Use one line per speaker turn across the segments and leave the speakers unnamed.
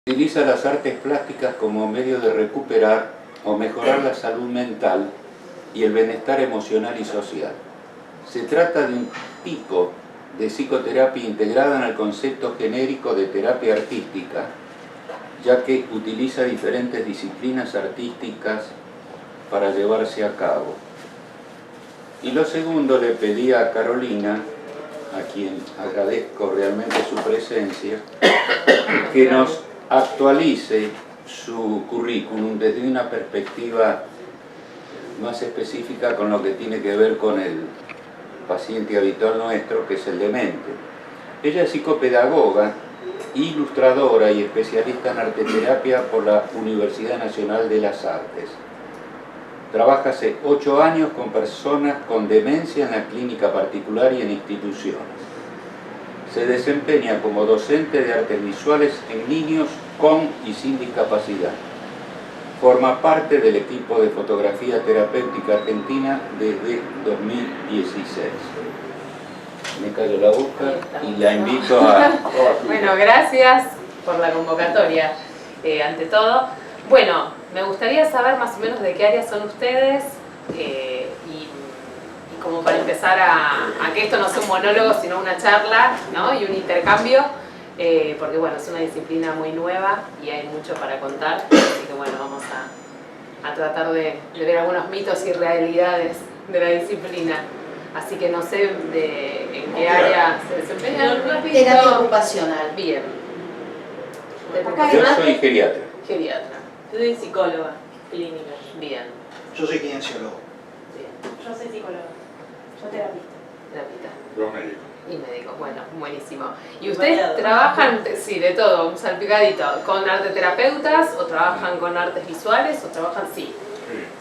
Utiliza las artes plásticas como medio de recuperar o mejorar la salud mental y el bienestar emocional y social. Se trata de un tipo de psicoterapia integrada en el concepto genérico de terapia artística, ya que utiliza diferentes disciplinas artísticas para llevarse a cabo. Y lo segundo, le pedí a Carolina, a quien agradezco realmente su presencia, que nos actualice su currículum desde una perspectiva más específica con lo que tiene que ver con el paciente habitual nuestro, que es el demente. Ella es psicopedagoga, ilustradora y especialista en arteterapia por la Universidad Nacional de las Artes. Trabaja hace 8 años con personas con demencia en la clínica particular y en instituciones. Se desempeña como docente de artes visuales en niños con y sin discapacidad. Forma parte del equipo de fotografía terapéutica argentina desde 2016. Me callo la boca y la invito a...
Bueno, gracias por la convocatoria, ante todo. Bueno, me gustaría saber más o menos de qué áreas son ustedes y como para empezar a que esto no sea un monólogo, sino una charla, ¿no? Y un intercambio, porque bueno, es una disciplina muy nueva y hay mucho para contar, así que bueno, vamos a tratar de ver algunos mitos y realidades de la disciplina. Así que no sé en qué área se desempeñan.
Terapia ocupacional.
Bien.
Yo soy geriatra.
Geriatra.
Yo soy psicóloga clínica.
Bien.
Yo soy kinesiólogo.
Bien.
Yo soy psicóloga. Yo terapista.
Terapista.
Los médicos.
Y médico, bueno, buenísimo. ¿Y ustedes trabajan, sí, de todo, un salpicadito, con arteterapeutas o trabajan con artes visuales o trabajan, sí?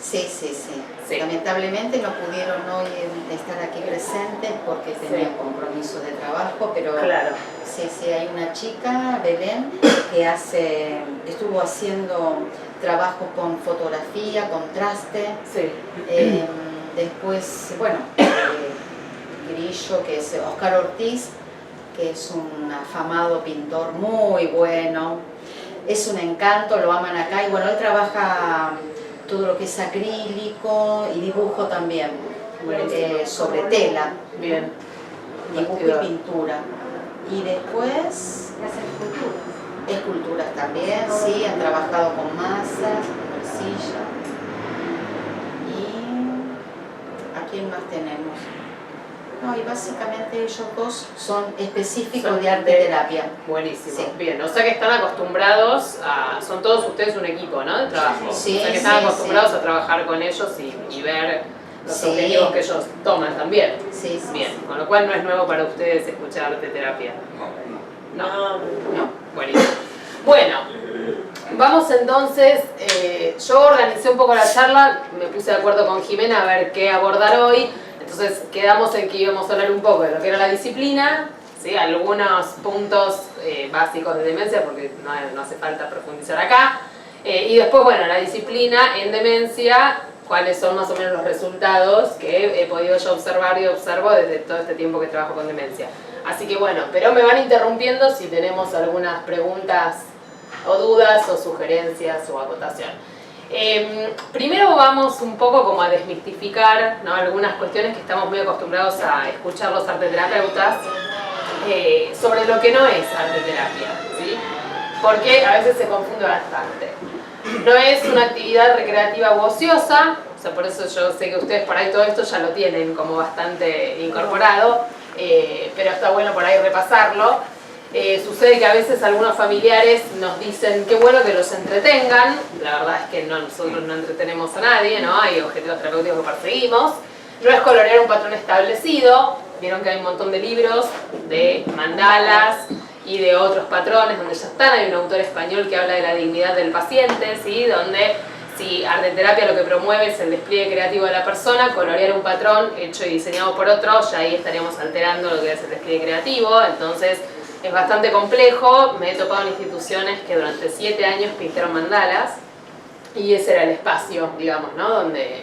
Sí. Lamentablemente no pudieron hoy estar aquí presentes porque tenían compromiso de trabajo, pero
claro.
Sí, hay una chica, Belén, que estuvo haciendo trabajo con fotografía, contraste.
Sí.
Después, bueno, Grillo, que es Oscar Ortiz, que es un afamado pintor muy bueno. Es un encanto, lo aman acá y bueno, él trabaja todo lo que es acrílico y dibujo también, sobre tela.
Bien.
Dibujo y pintura. Y después esculturas también, sí, han trabajado con masas, con arcilla. ¿Y a quién más tenemos? No, y básicamente ellos dos son específicos de arteterapia.
Buenísimo,
Sí.
bien. O sea que están acostumbrados son todos ustedes un equipo, ¿no? De trabajo.
Sí,
o sea que están acostumbrados a trabajar con ellos y ver los objetivos que ellos toman también.
Sí.
Bien, con lo cual no es nuevo para ustedes escuchar arteterapia. No. Buenísimo. Bueno, vamos entonces, yo organicé un poco la charla, me puse de acuerdo con Jimena a ver qué abordar hoy. Entonces quedamos en que íbamos a hablar un poco de lo que era la disciplina, ¿sí? Algunos puntos básicos de demencia, porque no hace falta profundizar acá. Y después, bueno, la disciplina en demencia, cuáles son más o menos los resultados que he podido yo observar y observo desde todo este tiempo que trabajo con demencia. Así que bueno, pero me van interrumpiendo si tenemos algunas preguntas o dudas o sugerencias o acotación. Primero vamos un poco como a desmistificar, ¿no? Algunas cuestiones que estamos muy acostumbrados a escuchar los arteterapeutas sobre lo que no es arteterapia, ¿sí? Porque a veces se confunde bastante. No es una actividad recreativa u ociosa, o sea, por eso yo sé que ustedes por ahí todo esto ya lo tienen como bastante incorporado, pero está bueno por ahí repasarlo. Sucede que a veces algunos familiares nos dicen qué bueno que los entretengan, la verdad es que nosotros no entretenemos a nadie, ¿no? Hay objetivos terapéuticos que perseguimos, no es colorear un patrón establecido, vieron que hay un montón de libros de mandalas y de otros patrones donde ya están, hay un autor español que habla de la dignidad del paciente, ¿sí? Donde si arteterapia lo que promueve es el despliegue creativo de la persona, colorear un patrón hecho y diseñado por otro, ya ahí estaríamos alterando lo que es el despliegue creativo, entonces es bastante complejo. Me he topado en instituciones que durante 7 años pintaron mandalas y ese era el espacio, digamos, ¿no? Donde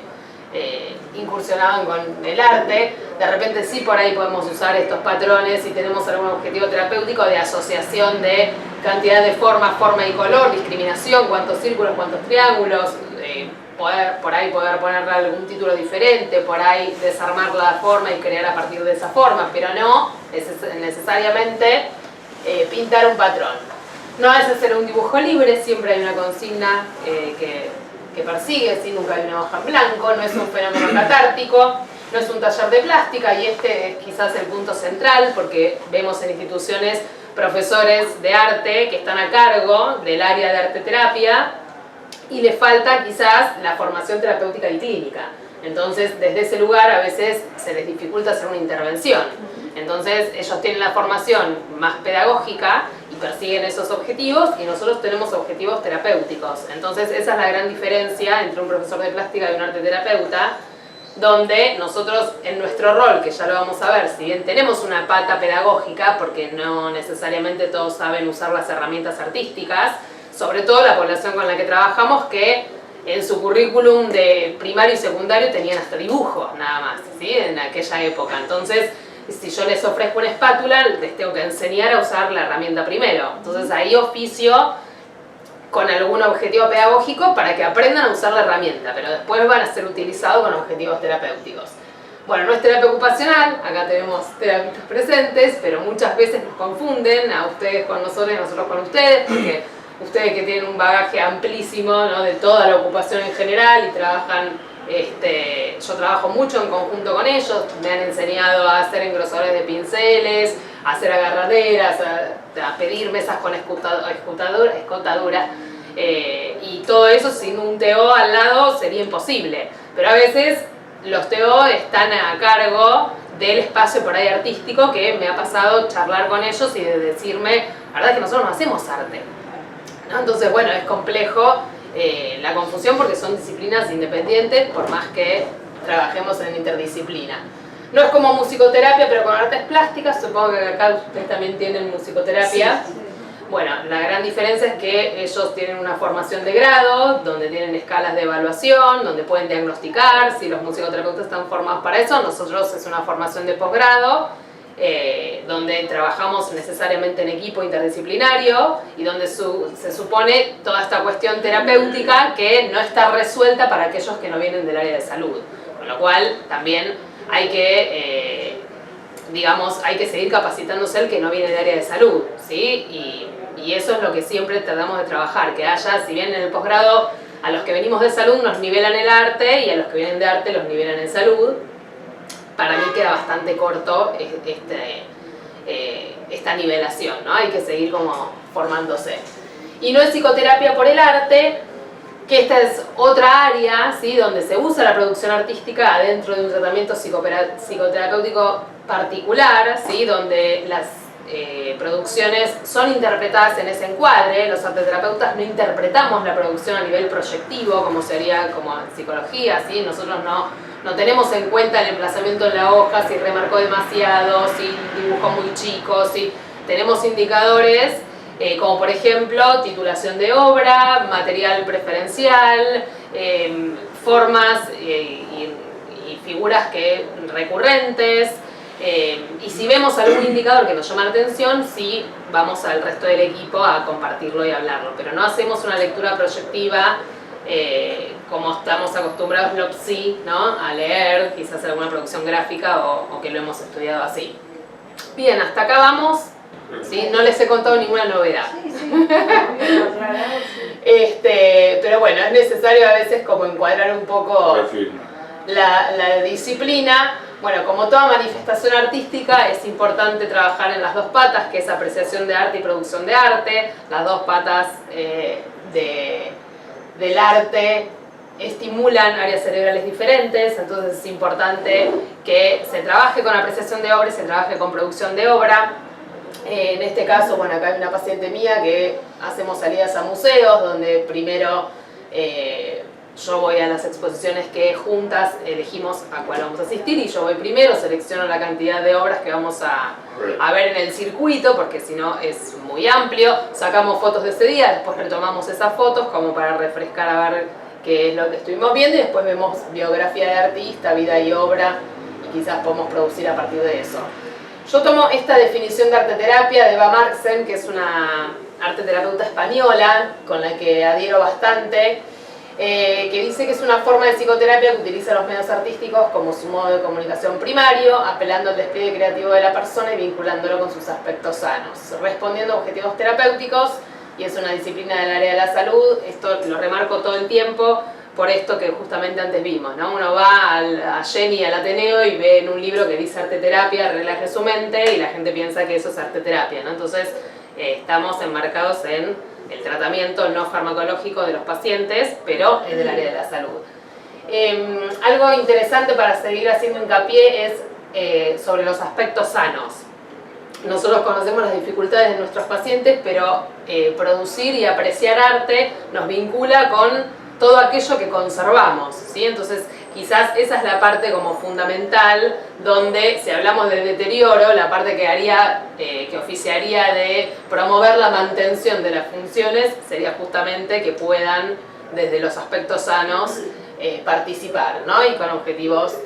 incursionaban con el arte. De repente sí por ahí podemos usar estos patrones si tenemos algún objetivo terapéutico de asociación de cantidad de formas, forma y color, discriminación, cuántos círculos, cuántos triángulos, por ahí poder ponerle algún título diferente, por ahí desarmar la forma y crear a partir de esa forma, pero no necesariamente pintar un patrón. No es hacer un dibujo libre, siempre hay una consigna que persigue, ¿sí? Nunca hay una hoja en blanco, no es un fenómeno catártico, no es un taller de plástica, y este es quizás el punto central porque vemos en instituciones profesores de arte que están a cargo del área de arte-terapia y les falta quizás la formación terapéutica y clínica. Entonces, desde ese lugar a veces se les dificulta hacer una intervención. Entonces, ellos tienen la formación más pedagógica y persiguen esos objetivos, y nosotros tenemos objetivos terapéuticos. Entonces, esa es la gran diferencia entre un profesor de plástica y un arte terapeuta, donde nosotros en nuestro rol, que ya lo vamos a ver, si bien tenemos una pata pedagógica, porque no necesariamente todos saben usar las herramientas artísticas, sobre todo la población con la que trabajamos, que en su currículum de primario y secundario tenían hasta dibujo, nada más, ¿sí? En aquella época. Entonces, si yo les ofrezco una espátula, les tengo que enseñar a usar la herramienta primero. Entonces ahí oficio con algún objetivo pedagógico para que aprendan a usar la herramienta, pero después van a ser utilizados con objetivos terapéuticos. Bueno, no es terapia ocupacional, acá tenemos terapistas presentes, pero muchas veces nos confunden, a ustedes con nosotros y nosotros con ustedes, porque ustedes que tienen un bagaje amplísimo, ¿no?, de toda la ocupación en general y trabajan, yo trabajo mucho en conjunto con ellos, me han enseñado a hacer engrosadores de pinceles, a hacer agarraderas, a pedir mesas con escotadura, y todo eso sin un TO al lado sería imposible, pero a veces los TO están a cargo del espacio por ahí artístico, que me ha pasado charlar con ellos y de decirme, la verdad es que nosotros no hacemos arte, ¿no? Entonces, bueno, es complejo la confusión porque son disciplinas independientes, por más que trabajemos en interdisciplina. No es como musicoterapia, pero con artes plásticas, supongo que acá ustedes también tienen musicoterapia. Sí. Bueno, la gran diferencia es que ellos tienen una formación de grado, donde tienen escalas de evaluación, donde pueden diagnosticar, si los musicoterapeutas están formados para eso. Nosotros es una formación de posgrado, donde trabajamos necesariamente en equipo interdisciplinario y donde se supone toda esta cuestión terapéutica que no está resuelta para aquellos que no vienen del área de salud. Con lo cual también hay que, hay que seguir capacitándose el que no viene del área de salud, ¿sí? Y eso es lo que siempre tratamos de trabajar, que haya, si bien en el posgrado a los que venimos de salud nos nivelan el arte y a los que vienen de arte los nivelan en salud, para mí queda bastante corto esta nivelación, ¿no? Hay que seguir como formándose. Y no es psicoterapia por el arte, que esta es otra área, ¿sí?, donde se usa la producción artística adentro de un tratamiento psicoterapéutico particular, ¿sí?, donde las producciones son interpretadas en ese encuadre. Los arteterapeutas no interpretamos la producción a nivel proyectivo, como sería como en psicología, ¿sí? Nosotros no tenemos en cuenta el emplazamiento en la hoja, si remarcó demasiado, si dibujó muy chico, si tenemos indicadores como por ejemplo titulación de obra, material preferencial, formas y figuras recurrentes. Y si vemos algún indicador que nos llama la atención, sí vamos al resto del equipo a compartirlo y hablarlo, pero no hacemos una lectura proyectiva como estamos acostumbrados los PSI, ¿no?, a leer quizás alguna producción gráfica o que lo hemos estudiado así. Bien, hasta acá vamos, ¿sí? No les he contado ninguna novedad. Pero bueno, es necesario a veces como encuadrar un poco la disciplina. Bueno, como toda manifestación artística es importante trabajar en las dos patas, que es apreciación de arte y producción de arte. Las dos patas del arte estimulan áreas cerebrales diferentes, entonces es importante que se trabaje con apreciación de obra y se trabaje con producción de obra. En este caso, bueno, acá hay una paciente mía que hacemos salidas a museos, donde primero yo voy a las exposiciones que juntas elegimos a cuál vamos a asistir, y yo voy primero, selecciono la cantidad de obras que vamos a ver en el circuito, porque si no es muy amplio, sacamos fotos de ese día, después retomamos esas fotos como para refrescar a ver que es lo que estuvimos viendo, y después vemos biografía de artista, vida y obra, y quizás podemos producir a partir de eso. Yo tomo esta definición de arteterapia de Eva Marxen, que es una arteterapeuta española, con la que adhiero bastante, que dice que es una forma de psicoterapia que utiliza los medios artísticos como su modo de comunicación primario, apelando al despliegue creativo de la persona y vinculándolo con sus aspectos sanos, respondiendo a objetivos terapéuticos, y es una disciplina del área de la salud. Esto lo remarco todo el tiempo, por esto que justamente antes vimos, ¿no? Uno va a Jenny, al Ateneo, y ve en un libro que dice arteterapia, relaje su mente, y la gente piensa que eso es arteterapia, ¿no? Entonces, estamos enmarcados en el tratamiento no farmacológico de los pacientes, pero es del área de la salud. Algo interesante para seguir haciendo hincapié es sobre los aspectos sanos. Nosotros conocemos las dificultades de nuestros pacientes, pero producir y apreciar arte nos vincula con todo aquello que conservamos, ¿sí? Entonces, quizás esa es la parte como fundamental, donde si hablamos de deterioro, la parte que oficiaría de promover la mantención de las funciones sería justamente que puedan, desde los aspectos sanos, participar, ¿no? Y con objetivos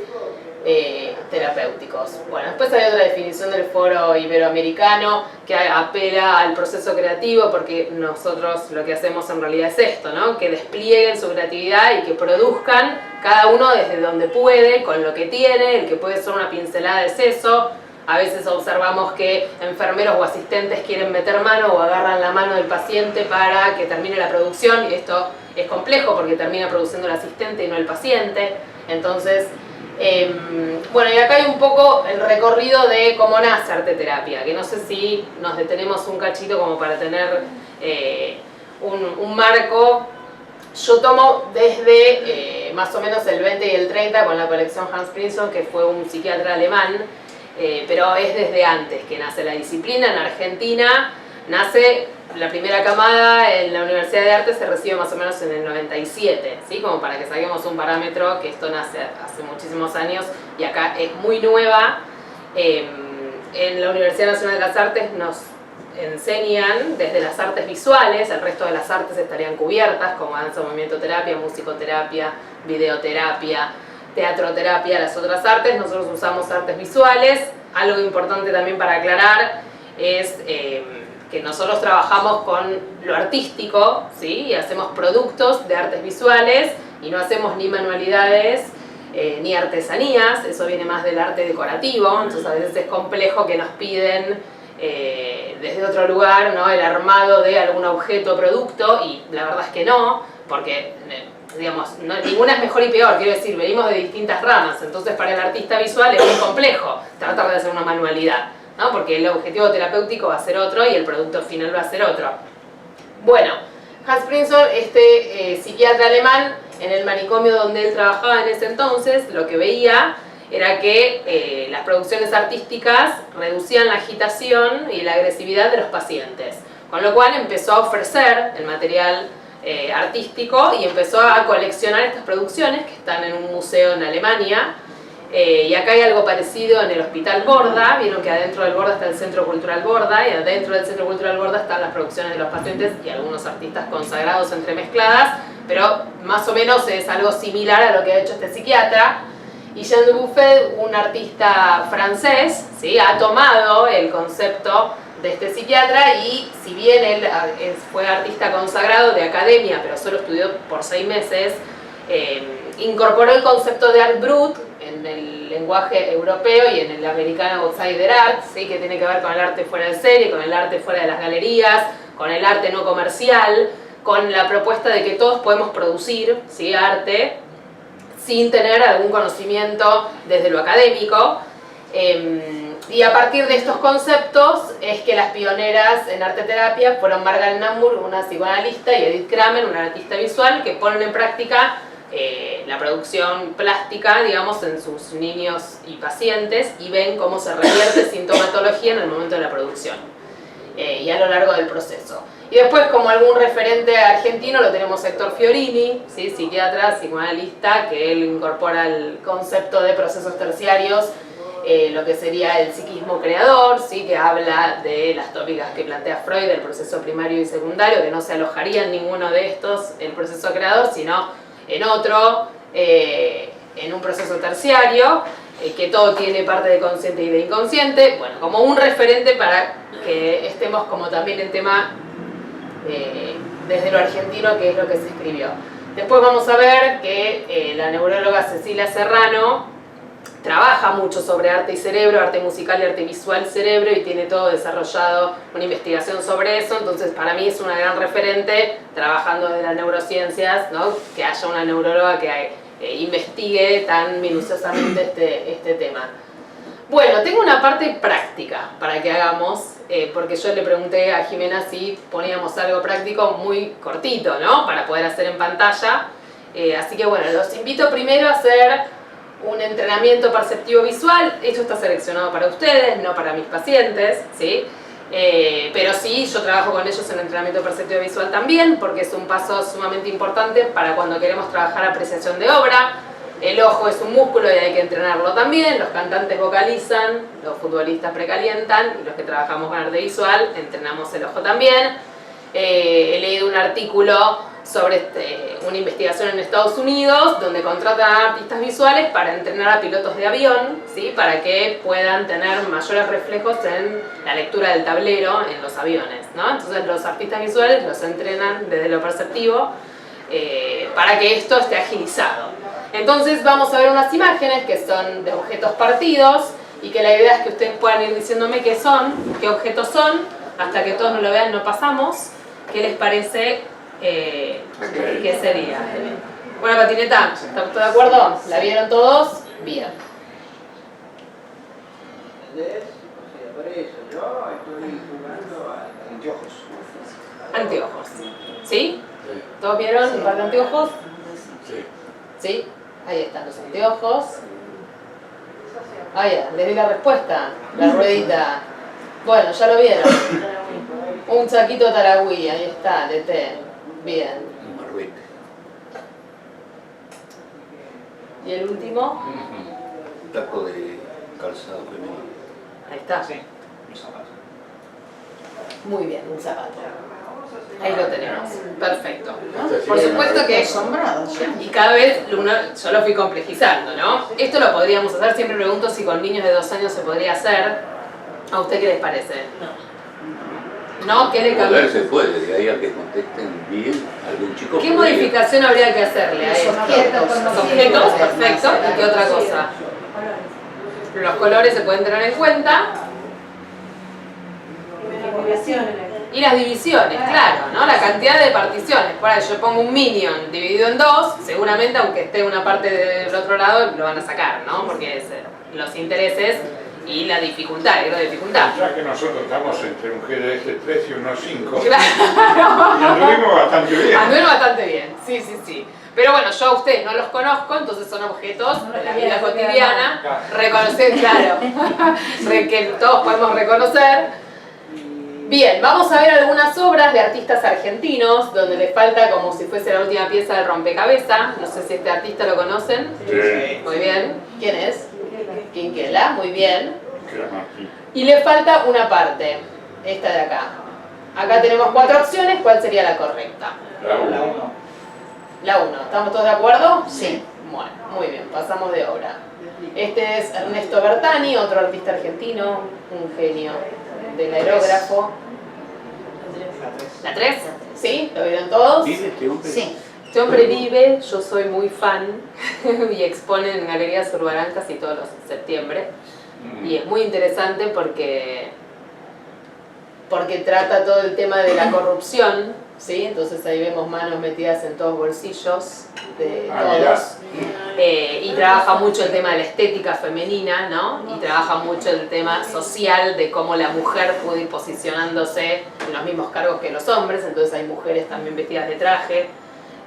terapéuticos. Bueno, después hay otra definición del Foro Iberoamericano que apela al proceso creativo, porque nosotros lo que hacemos en realidad es esto, ¿no? Que desplieguen su creatividad y que produzcan cada uno desde donde puede, con lo que tiene. El que puede ser una pincelada es eso. A veces observamos que enfermeros o asistentes quieren meter mano o agarran la mano del paciente para que termine la producción, y esto es complejo porque termina produciendo el asistente y no el paciente. Entonces, bueno, y acá hay un poco el recorrido de cómo nace arteterapia, que no sé si nos detenemos un cachito como para tener un marco. Yo tomo desde más o menos el 20 y el 30 con la colección Hans Prinzhorn, que fue un psiquiatra alemán, pero es desde antes que nace la disciplina. En Argentina nace la primera camada en la Universidad de Arte, se recibe más o menos en el 97, ¿sí? Como para que saquemos un parámetro, que esto nace hace muchísimos años y acá es muy nueva. En la Universidad Nacional de las Artes nos enseñan desde las artes visuales, el resto de las artes estarían cubiertas, como danza, movimiento, terapia, musicoterapia, videoterapia, teatroterapia, las otras artes. Nosotros usamos artes visuales. Algo importante también para aclarar es que nosotros trabajamos con lo artístico, ¿sí? Y hacemos productos de artes visuales y no hacemos ni manualidades ni artesanías. Eso viene más del arte decorativo, entonces a veces es complejo que nos piden desde otro lugar, ¿no? El armado de algún objeto o producto, y la verdad es que no, porque digamos, ninguna es mejor y peor, quiero decir, venimos de distintas ramas. Entonces para el artista visual es muy complejo tratar de hacer una manualidad, ¿no? Porque el objetivo terapéutico va a ser otro y el producto final va a ser otro. Bueno, Hans Prinzhorn, psiquiatra alemán, en el manicomio donde él trabajaba en ese entonces, lo que veía era que las producciones artísticas reducían la agitación y la agresividad de los pacientes, con lo cual empezó a ofrecer el material artístico y empezó a coleccionar estas producciones que están en un museo en Alemania. Y acá hay algo parecido en el Hospital Borda. Vieron que adentro del Borda está el Centro Cultural Borda, y adentro del Centro Cultural Borda están las producciones de los pacientes y algunos artistas consagrados entremezcladas, pero más o menos es algo similar a lo que ha hecho este psiquiatra. Y Jean Dubuffet, un artista francés, ¿sí? Ha tomado el concepto de este psiquiatra, y si bien él fue artista consagrado de academia, pero solo estudió por 6 meses, incorporó el concepto de art brut en el lenguaje europeo y en el americano outsider art, ¿sí? Que tiene que ver con el arte fuera de serie, con el arte fuera de las galerías, con el arte no comercial, con la propuesta de que todos podemos producir, ¿sí? Arte sin tener algún conocimiento desde lo académico. Y a partir de estos conceptos es que las pioneras en arteterapia fueron Margaret Naumburg, una psicoanalista, y Edith Kramer, una artista visual, que ponen en práctica la producción plástica, digamos, en sus niños y pacientes, y ven cómo se revierte sintomatología en el momento de la producción y a lo largo del proceso. Y después, como algún referente argentino, lo tenemos Héctor Fiorini, ¿sí? Psiquiatra, psicoanalista, que él incorpora el concepto de procesos terciarios, lo que sería el psiquismo creador, ¿sí? Que habla de las tópicas que plantea Freud, del proceso primario y secundario, que no se alojaría en ninguno de estos el proceso creador, sino en otro, en un proceso terciario, que todo tiene parte de consciente y de inconsciente, bueno, como un referente para que estemos como también en tema desde lo argentino, que es lo que se escribió. Después vamos a ver que la neuróloga Cecilia Serrano trabaja mucho sobre arte y cerebro, arte musical y arte visual cerebro, y tiene todo desarrollado, una investigación sobre eso. Entonces para mí es una gran referente trabajando desde las neurociencias, ¿no? Que haya una neuróloga que investigue tan minuciosamente este tema. Bueno, tengo una parte práctica para que hagamos, porque yo le pregunté a Jimena si poníamos algo práctico muy cortito, ¿no? Para poder hacer en pantalla. Así que bueno, los invito primero a hacer un entrenamiento perceptivo visual. Esto está seleccionado para ustedes, no para mis pacientes, ¿sí? Pero sí, yo trabajo con ellos en entrenamiento perceptivo visual también, porque es un paso sumamente importante para cuando queremos trabajar apreciación de obra. El ojo es un músculo y hay que entrenarlo también. Los cantantes vocalizan, los futbolistas precalientan, y los que trabajamos con arte visual entrenamos el ojo también. He leído un artículo sobre una investigación en Estados Unidos donde contratan a artistas visuales para entrenar a pilotos de avión, ¿sí? Para que puedan tener mayores reflejos en la lectura del tablero en los aviones, ¿no? Entonces los artistas visuales los entrenan desde lo perceptivo para que esto esté agilizado. Entonces vamos a ver unas imágenes que son de objetos partidos y que la idea es que ustedes puedan ir diciéndome qué son, qué objetos son. Hasta que todos no lo vean no pasamos. ¿Qué les parece? ¿Qué sería? Una patineta, ¿estamos todos de acuerdo? ¿La vieron todos? Bien.
Por eso, yo estoy jugando a anteojos.
Anteojos. ¿Sí? ¿Todos vieron un par de anteojos?
Sí.
¿Sí? Ahí están los anteojos. Ah, ya, les di la respuesta. La ruedita. Bueno, ya lo vieron. Un saquito taragüí, ahí está, de té. Bien.
Un marruete.
¿Y el último?
Un taco de calzado femenino.
Ahí está.
Sí, un zapato.
Muy bien, un zapato. Ahí lo tenemos. Perfecto.
Esta sí
Por
es
supuesto
una
que...
Asombrado, yo.
Y cada vez yo lo fui complejizando, ¿no? Esto lo podríamos hacer, siempre pregunto si con niños de 2 años se podría hacer. ¿A usted qué les parece? ¿No? ¿Qué le
Poder
cambia?
se puede, de ahí a que contesten bien algún chico.
¿Qué
podría.
modificación habría que hacerle a esto? Los objetos, perfecto. ¿Y qué otra cosa? Los colores se pueden tener en cuenta. Y las divisiones, claro, ¿no? La cantidad de particiones. Por ahí yo pongo un minion dividido en 2, seguramente aunque esté una parte del otro lado lo van a sacar, ¿no? Porque es los intereses y la dificultad, la dificultad.
Ya que nosotros estamos entre un GDS 3 y unos 5, y
Claro.
anduvimos bastante bien.
Anduvieron bastante bien, sí, sí, sí. Pero bueno, yo a ustedes no los conozco, entonces son objetos de la vida cotidiana, reconocer, claro, que todos podemos reconocer. Bien, vamos a ver algunas obras de artistas argentinos donde les falta como si fuese la última pieza del rompecabezas. No sé si este artista lo conocen.
Sí.
Muy bien. ¿Quién es? Quinquela, muy bien.
Que era Martín.
Y le falta una parte, esta de acá. Acá tenemos 4 opciones, ¿cuál sería la correcta?
La
La
uno.
1.
La 1, ¿estamos todos de acuerdo?
Sí.
Bueno, muy bien, pasamos de obra. Este es Ernesto Bertani, otro artista argentino, un genio del aerógrafo.
La 3.
¿La 3? ¿Sí? ¿Lo vieron todos?
¿Vive este hombre?
Sí.
Este hombre vive, yo soy muy fan y expone en Galerías Zurbarán casi todos los septiembre. Y es muy interesante porque trata todo el tema de la corrupción, ¿sí? Entonces ahí vemos manos metidas en todos bolsillos de todos. Y trabaja mucho el tema de la estética femenina, ¿no? Y trabaja mucho el tema social de cómo la mujer pudo ir posicionándose en los mismos cargos que los hombres. Entonces hay mujeres también vestidas de traje.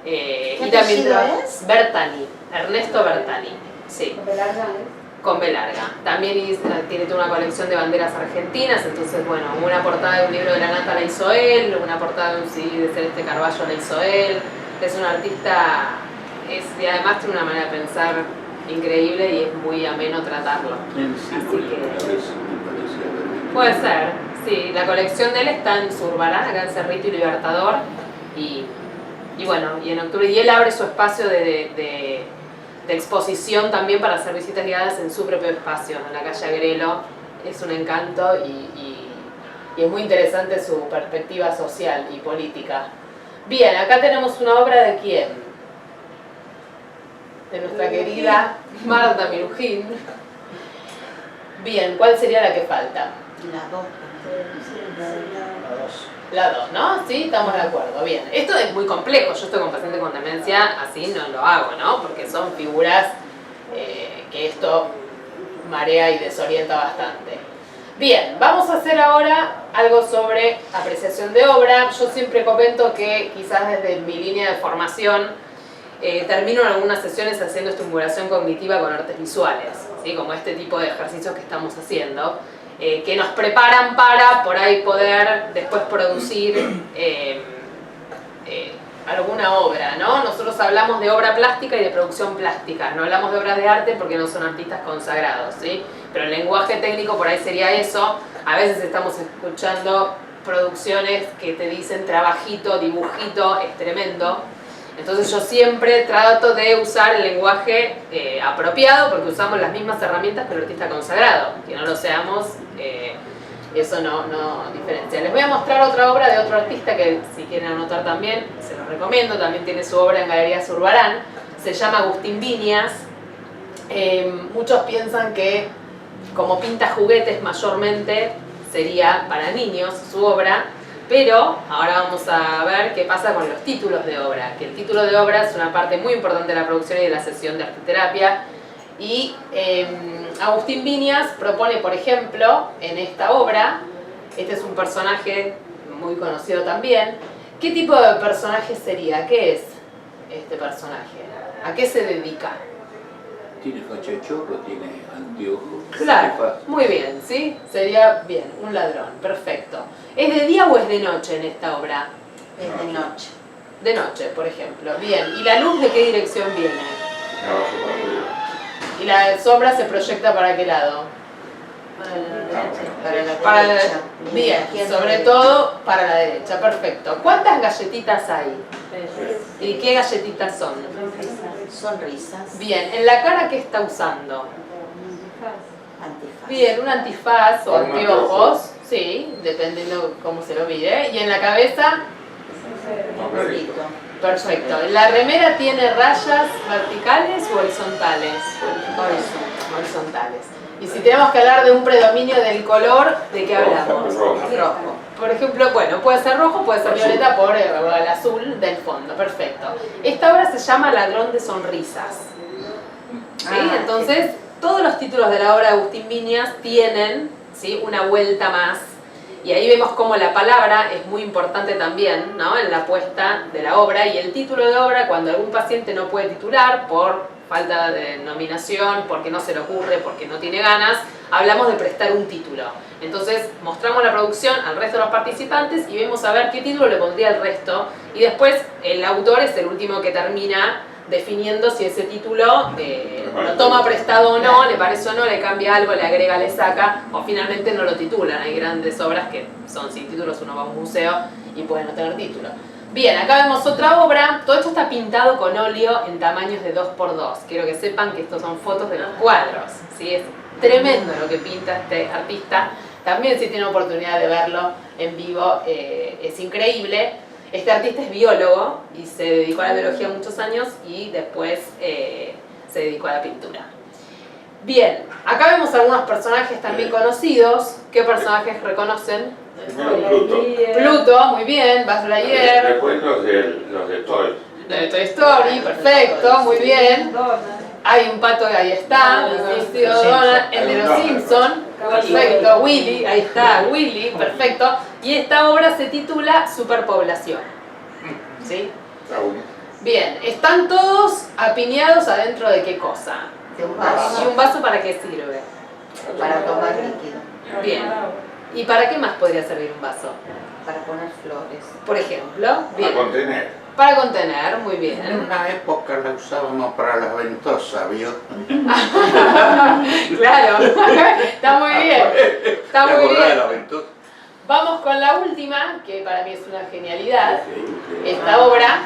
¿Qué
Y también
apellido es?
Bertani, Ernesto Bertani, sí. Con B larga. También tiene toda una colección de banderas argentinas, entonces bueno, una portada de un libro de la Nata la hizo él, una portada de un CD de Celeste Carballo la hizo él. Es un artista, y además tiene una manera de pensar increíble y es muy ameno tratarlo.
En sí,
Así
porque
que-
a veces me parece haber-
Puede ser, sí. La colección de él está en Zurbarán, acá en Cerrito y Libertador, y Y bueno, y en octubre, y él abre su espacio de exposición también para hacer visitas guiadas en su propio espacio, en la calle Agrelo. Es un encanto y es muy interesante su perspectiva social y política. Bien, acá tenemos una obra de quién? De nuestra querida Marta Minujín. Bien, ¿cuál sería la que falta?
La 2.
La 2, ¿no? Sí, estamos de acuerdo. Bien, esto es muy complejo. Yo estoy con paciente con demencia, así no lo hago, ¿no? Porque son figuras que esto marea y desorienta bastante. Bien, vamos a hacer ahora algo sobre apreciación de obra. Yo siempre comento que quizás desde mi línea de formación termino en algunas sesiones haciendo estimulación cognitiva con artes visuales, ¿sí? Como este tipo de ejercicios que estamos haciendo. Que nos preparan para por ahí poder después producir alguna obra, ¿no? Nosotros hablamos de obra plástica y de producción plástica, no hablamos de obras de arte porque no son artistas consagrados, ¿sí? Pero el lenguaje técnico por ahí sería eso. A veces estamos escuchando producciones que te dicen trabajito, dibujito, es tremendo. Entonces yo siempre trato de usar el lenguaje apropiado porque usamos las mismas herramientas que el artista consagrado. Que no lo seamos, eso no diferencia. Les voy a mostrar otra obra de otro artista que si quieren anotar también, se los recomiendo. También tiene su obra en Galería Zurbarán. Se llama Agustín Viñas. Muchos piensan que como pinta juguetes mayormente sería para niños su obra. Pero ahora vamos a ver qué pasa con los títulos de obra, que el título de obra es una parte muy importante de la producción y de la sesión de arteterapia. Y Agustín Viñas propone, por ejemplo, en esta obra, este es un personaje muy conocido también. ¿Qué tipo de personaje sería? ¿Qué es este personaje? ¿A qué se dedica?
Tiene facha de chorro, tiene anteojos.
Claro, muy bien, ¿sí? Sería bien, un ladrón, perfecto. ¿Es de día o es de noche en esta obra?
Es de noche.
De noche, por ejemplo. Bien, ¿y la luz de qué dirección viene? ¿Y la sombra se proyecta para qué lado?
Para la derecha.
Bien, sobre todo para la derecha, perfecto. ¿Cuántas galletitas hay? ¿Y qué galletitas son?
Sonrisas.
Bien, ¿en la cara qué está usando?
Antifaz.
Bien, un antifaz o anteojos, sí, dependiendo cómo se lo mire. ¿Y en la cabeza?
Gorrito.
Perfecto. ¿La remera tiene rayas verticales o horizontales? Horizontales. Y si tenemos que hablar de un predominio del color, ¿de qué hablamos?
Rojo.
Por ejemplo, bueno, puede ser rojo, puede ser violeta por el azul del fondo. Perfecto. Esta obra se llama Ladrón de Sonrisas. ¿Sí? Entonces, todos los títulos de la obra de Agustín Viñas tienen, ¿sí?, una vuelta más. Y ahí vemos cómo la palabra es muy importante también, ¿no?, en la puesta de la obra. Y el título de obra, cuando algún paciente no puede titular por falta de nominación, porque no se le ocurre, porque no tiene ganas, hablamos de prestar un título. Entonces mostramos la producción al resto de los participantes y vemos a ver qué título le pondría el resto. Y después el autor es el último que termina definiendo si ese título lo toma prestado o no, le parece o no, le cambia algo, le agrega, le saca, o finalmente no lo titulan. Hay grandes obras que son sin títulos, uno va a un museo y puede no tener título. Bien, acá vemos otra obra. Todo esto está pintado con óleo en tamaños de 2x2. Quiero que sepan que estos son fotos de los cuadros, ¿sí? Es tremendo lo que pinta este artista. También si tienen oportunidad de verlo en vivo, es increíble. Este artista es biólogo y se dedicó a la biología muchos años y después se dedicó a la pintura. Bien, acá vemos algunos personajes también conocidos. ¿Qué personajes reconocen?
Pluto.
Pluto, muy bien. Buzz Lightyear.
Después los de Toy.
De Toy Story, perfecto, muy bien. Hay un pato que ahí está, el de los Simpsons, perfecto, Willy, ahí está, Willy, perfecto. Y esta obra se titula Superpoblación. ¿Sí? Bien, están todos apiñados adentro de qué cosa.
De un vaso.
¿Y un vaso para qué sirve?
Para tomar líquido.
Bien. ¿Y para qué más podría servir un vaso?
Para poner flores.
Por ejemplo,
A
bien.
contener.
Para contener, muy
En
bien.
una época la usábamos para las ventosas, ¿vio?
Claro, está muy bien. Está
¿Te
muy
acordás de
bien.
la ventosa?
Vamos con la última, que para mí es una genialidad.
Sí, sí.
Esta obra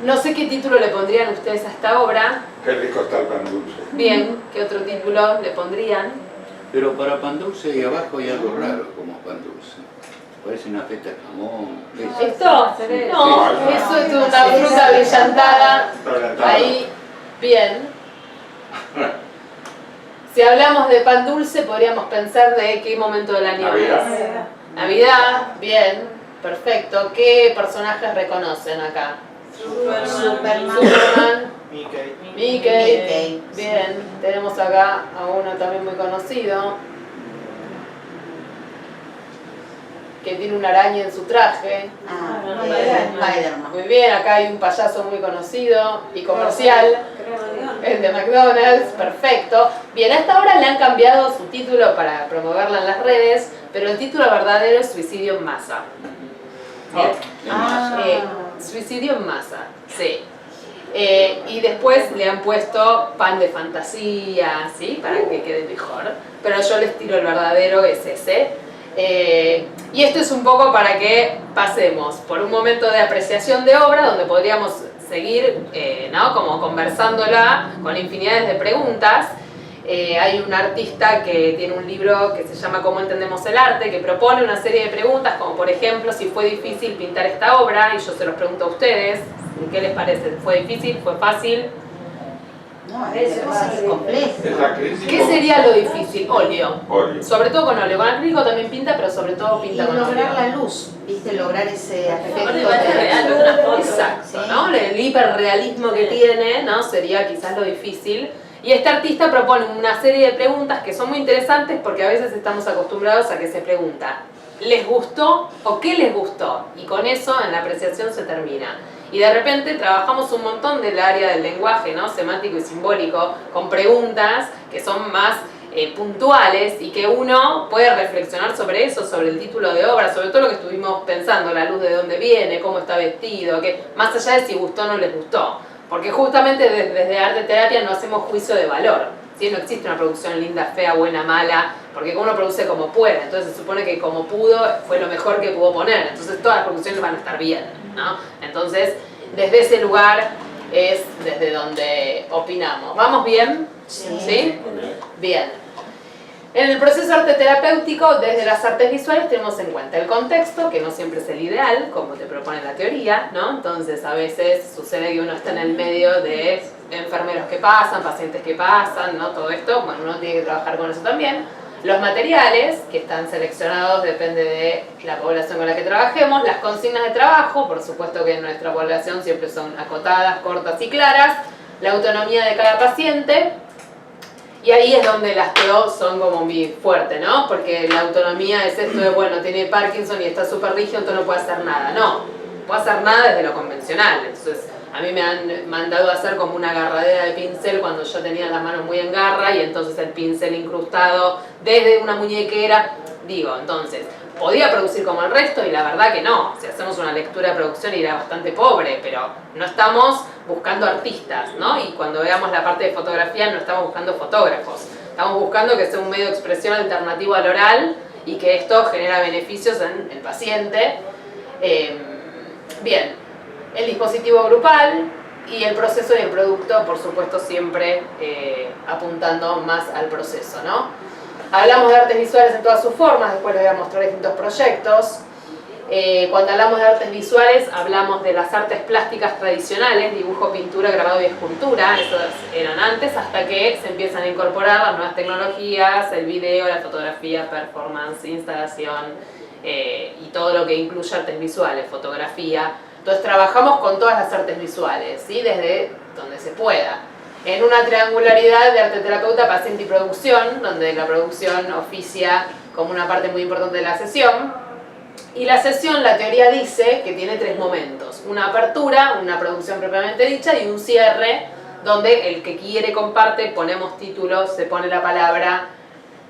No sé qué título le pondrían ustedes a esta obra.
Qué rico está el pan dulce.
Bien, ¿qué otro título le pondrían?
Pero para pan dulce y abajo hay algo raro como pan dulce. Parece una feta de jamón.
¿Esto?
Sí.
No,
Sí.
eso es una fruta brillantada. Ahí, bien. Si hablamos de pan dulce, podríamos pensar de qué momento del año
Navidad.
es. Navidad, bien, perfecto. ¿Qué personajes reconocen acá? Superman, Mickey,
Mickey.
bien. Tenemos acá a uno también muy conocido, que tiene una araña en su traje.
Spider-Man.
Muy bien, acá hay un payaso muy conocido y comercial, el de McDonald's, perfecto. Bien, a esta hora le han cambiado su título para promoverla en las redes, pero el título verdadero es Suicidio en Masa. Bien. Suicidio en Masa, sí. Y después le han puesto Pan de Fantasía, ¿sí? Para que quede mejor. Pero yo les tiro el verdadero, es ese. Y esto es un poco para que pasemos por un momento de apreciación de obra donde podríamos seguir ¿no? como conversándola con infinidades de preguntas. Hay un artista que tiene un libro que se llama ¿Cómo entendemos el arte?, que propone una serie de preguntas, como por ejemplo si fue difícil pintar esta obra, y yo se los pregunto a ustedes, ¿qué les parece? ¿Fue difícil? ¿Fue fácil?
No, es complejo.
Esa crisis
¿Qué
con
sería lo difícil? Óleo.
óleo.
Sobre todo con óleo. Con acrílico también pinta, pero sobre todo
Y
pinta con
lograr
óleo.
la luz, ¿viste? Lograr ese efecto
Aparte parece real,
de...
una foto.
Exacto,
Sí.
¿no? El hiperrealismo que tiene, ¿no? Sería quizás lo difícil. Y este artista propone una serie de preguntas que son muy interesantes porque a veces estamos acostumbrados a que se pregunta ¿les gustó o qué les gustó? Y con eso en la apreciación se termina. Y de repente trabajamos un montón del área del lenguaje, ¿no? Semántico y simbólico, con preguntas que son más puntuales y que uno puede reflexionar sobre eso, sobre el título de obra, sobre todo lo que estuvimos pensando, la luz de dónde viene, cómo está vestido, que más allá de si gustó o no les gustó. Porque justamente desde Arte Terapia no hacemos juicio de valor, ¿sí? No existe una producción linda, fea, buena, mala, porque uno produce como puede, entonces se supone que como pudo fue lo mejor que pudo poner, entonces todas las producciones van a estar bien, ¿no? Entonces, desde ese lugar es desde donde opinamos. ¿Vamos bien?
Sí.
Bien. En el proceso arte terapéutico, desde las artes visuales tenemos en cuenta el contexto, que no siempre es el ideal, como te propone la teoría, ¿no? Entonces a veces sucede que uno está en el medio de enfermeros que pasan, pacientes que pasan, ¿no? Todo esto, bueno, uno tiene que trabajar con eso también. Los materiales, que están seleccionados, depende de la población con la que trabajemos. Las consignas de trabajo, por supuesto que en nuestra población siempre son acotadas, cortas y claras. La autonomía de cada paciente. Y ahí es donde las TO son como muy fuertes, ¿no? Porque la autonomía es esto de, bueno, tiene Parkinson y está súper rígido, entonces no puede hacer nada. No, no puede hacer nada desde lo convencional. Entonces, a mí me han mandado a hacer como una agarradera de pincel cuando yo tenía las manos muy en garra y entonces el pincel incrustado desde una muñequera. Digo, entonces, podía producir como el resto y la verdad que no. Si hacemos una lectura de producción era bastante pobre, pero no estamos buscando artistas, ¿no? Y cuando veamos la parte de fotografía no estamos buscando fotógrafos. Estamos buscando que sea un medio de expresión alternativo al oral y que esto genera beneficios en el paciente. Bien, el dispositivo grupal y el proceso y el producto, por supuesto, siempre apuntando más al proceso, ¿no? Hablamos de artes visuales en todas sus formas, después les voy a mostrar distintos proyectos. Cuando hablamos de artes visuales, hablamos de las artes plásticas tradicionales, dibujo, pintura, grabado y escultura, esos eran antes, hasta que se empiezan a incorporar las nuevas tecnologías, el video, la fotografía, performance, instalación y todo lo que incluye artes visuales, fotografía. Entonces trabajamos con todas las artes visuales, ¿sí? Desde donde se pueda. En una triangularidad de arte terapeuta, paciente y producción, donde la producción oficia como una parte muy importante de la sesión. Y la sesión, la teoría dice que tiene tres momentos. Una apertura, una producción propiamente dicha, y un cierre, donde el que quiere comparte, ponemos títulos, se pone la palabra.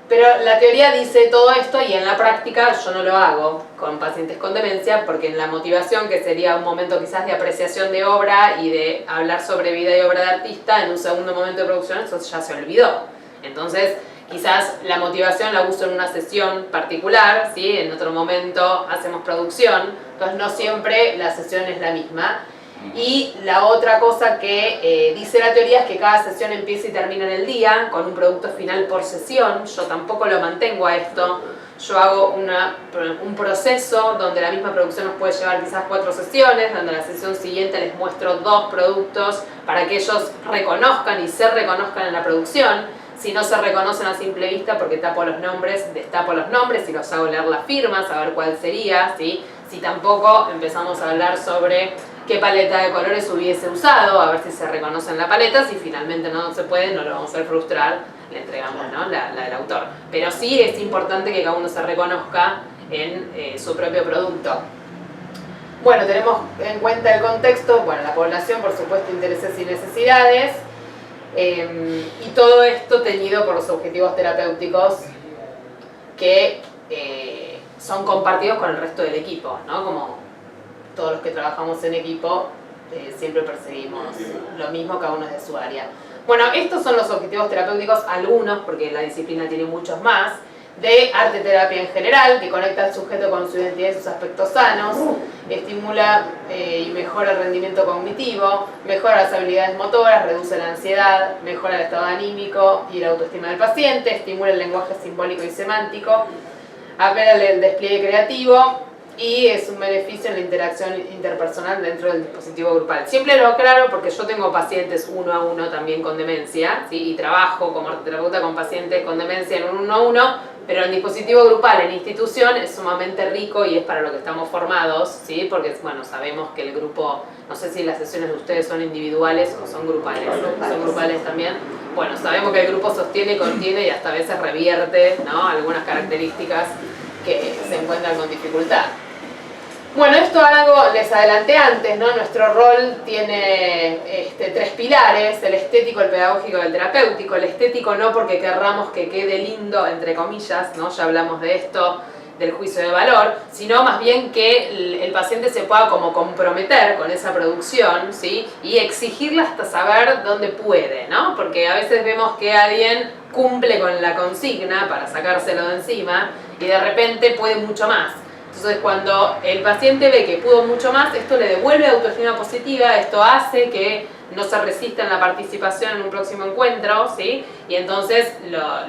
Pero la teoría dice todo esto y en la práctica yo no lo hago con pacientes con demencia porque en la motivación, que sería un momento quizás de apreciación de obra y de hablar sobre vida y obra de artista, en un segundo momento de producción eso ya se olvidó. Entonces quizás la motivación la uso en una sesión particular, ¿sí? En otro momento hacemos producción, entonces no siempre la sesión es la misma. Y la otra cosa que dice la teoría es que cada sesión empieza y termina en el día, con un producto final por sesión. Yo tampoco lo mantengo a esto. Yo hago un proceso donde la misma producción nos puede llevar quizás 4 sesiones, donde la sesión siguiente les muestro 2 productos para que ellos reconozcan y se reconozcan en la producción. Si no se reconocen a simple vista porque tapo los nombres, destapo los nombres y los hago leer las firmas, a ver cuál sería, ¿sí? Si tampoco empezamos a hablar sobre qué paleta de colores hubiese usado, a ver si se reconoce en la paleta. Si finalmente no se puede, no lo vamos a hacer frustrar, le entregamos, ¿no? la del autor. Pero sí es importante que cada uno se reconozca en su propio producto. Bueno, tenemos en cuenta el contexto, bueno, la población, por supuesto, intereses y necesidades, y todo esto teñido por los objetivos terapéuticos que son compartidos con el resto del equipo, ¿no? Como todos los que trabajamos en equipo siempre perseguimos lo mismo, cada uno es de su área. Bueno, estos son los objetivos terapéuticos, algunos, porque la disciplina tiene muchos más, de arte terapia en general, que conecta al sujeto con su identidad y sus aspectos sanos, estimula y mejora el rendimiento cognitivo, mejora las habilidades motoras, reduce la ansiedad, mejora el estado anímico y la autoestima del paciente, estimula el lenguaje simbólico y semántico, apela al despliegue creativo, y es un beneficio en la interacción interpersonal dentro del dispositivo grupal. Siempre lo aclaro porque yo tengo pacientes 1 a 1 también con demencia, ¿sí? Y trabajo como terapeuta con pacientes con demencia en un 1 a 1, pero el dispositivo grupal en institución es sumamente rico y es para lo que estamos formados, ¿sí? Porque bueno, sabemos que el grupo, no sé si las sesiones de ustedes son individuales o son grupales, son grupales también. Bueno, sabemos que el grupo sostiene, contiene y hasta a veces revierte, ¿no? Algunas características que se encuentran con dificultad. Bueno, esto algo les adelanté antes, ¿no? Nuestro rol tiene 3 pilares: el estético, el pedagógico y el terapéutico. El estético no porque querramos que quede lindo, entre comillas, ¿no? Ya hablamos de esto, del juicio de valor, sino más bien que el paciente se pueda como comprometer con esa producción, ¿sí? Y exigirla hasta saber dónde puede, ¿no? Porque a veces vemos que alguien cumple con la consigna para sacárselo de encima y de repente puede mucho más. Entonces cuando el paciente ve que pudo mucho más, esto le devuelve autoestima positiva, esto hace que no se resista en la participación en un próximo encuentro, ¿sí? Y entonces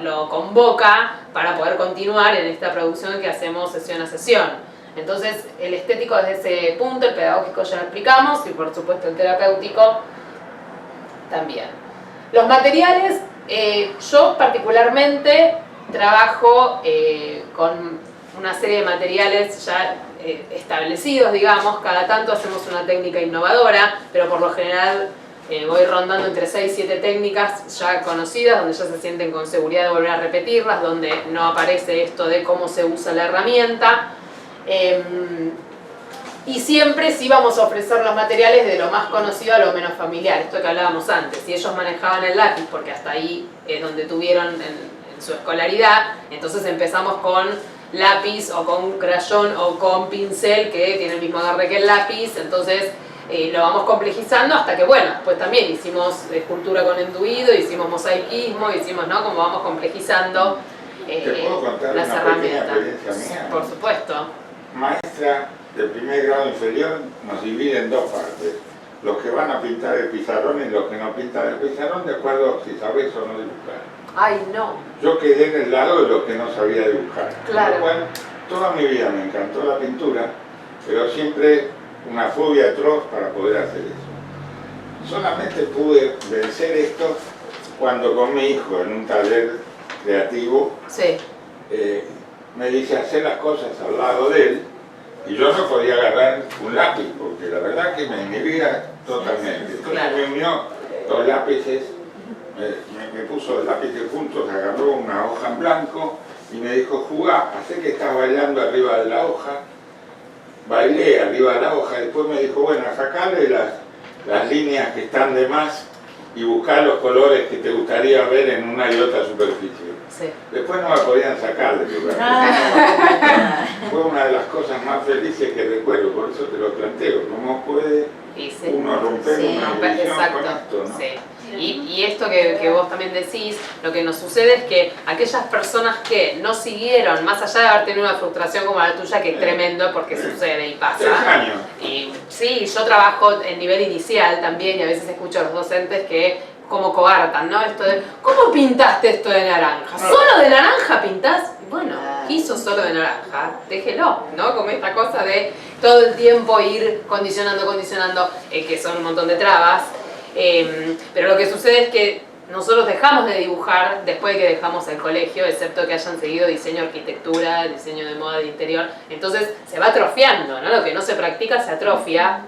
lo convoca para poder continuar en esta producción que hacemos sesión a sesión. Entonces el estético desde ese punto, el pedagógico ya lo explicamos y por supuesto el terapéutico también. Los materiales, yo particularmente trabajo con una serie de materiales ya establecidos, digamos. Cada tanto hacemos una técnica innovadora, pero por lo general voy rondando entre 6 y 7 técnicas ya conocidas, donde ya se sienten con seguridad de volver a repetirlas, donde no aparece esto de cómo se usa la herramienta. Y siempre sí vamos a ofrecer los materiales de lo más conocido a lo menos familiar, esto que hablábamos antes. Si ellos manejaban el lápiz, porque hasta ahí es donde tuvieron en su escolaridad, entonces empezamos con lápiz o con crayón o con pincel que tiene el mismo agarre que el lápiz, entonces lo vamos complejizando hasta que, bueno, pues también hicimos escultura con enduido, hicimos mosaicismo, hicimos, ¿no? Como vamos complejizando las herramientas.
Mía?
Por supuesto.
Maestra de primer grado inferior nos divide en 2 partes. Los que van a pintar el pizarrón y los que no pintan el pizarrón, de acuerdo si sabés o no dibujar.
Ay, no.
Yo quedé en el lado de los que no sabía dibujar.
Claro.
Bueno, toda mi vida me encantó la pintura, pero siempre una fobia atroz para poder hacer eso. Solamente pude vencer esto cuando con mi hijo en un taller creativo
Sí.
me dice hacer las cosas al lado de él y yo no podía agarrar un lápiz porque la verdad que me inhibía totalmente. Entonces
Claro.
me unió los lápices, me puso los lápices juntos, agarró una hoja en blanco y me dijo: jugá, hacé que estás bailando arriba de la hoja. Bailé arriba de la hoja, después me dijo: bueno, sacale las líneas que están de más y buscar los colores que te gustaría ver en una y otra superficie.
Sí.
Después no me podían sacar de lugar. Fue una de las cosas más felices que recuerdo, por eso te lo planteo. ¿Cómo puede
Y sí.
uno romper
Sí,
una
Romper,
división
exacto.
con esto, no?
Sí. Y esto que vos también decís, lo que nos sucede es que aquellas personas que no siguieron, más allá de haber tenido una frustración como la tuya, que es tremendo porque sucede y
3
pasa.
años.
Y sí, yo trabajo en nivel inicial también y a veces escucho a los docentes que como coartan, ¿no? Esto de, ¿cómo pintaste esto de naranja? ¿Solo de naranja pintás? Bueno, quiso solo de naranja, déjelo, ¿no? Como esta cosa de todo el tiempo ir condicionando, que son un montón de trabas. Pero lo que sucede es que nosotros dejamos de dibujar después de que dejamos el colegio, excepto que hayan seguido diseño, arquitectura, diseño de moda de interior. Entonces se va atrofiando, ¿no? Lo que no se practica se atrofia.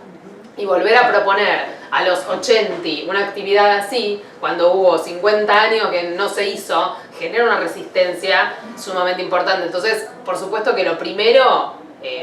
Y volver a proponer a los 80 una actividad así, cuando hubo 50 años que no se hizo, genera una resistencia sumamente importante. Entonces, por supuesto que lo primero,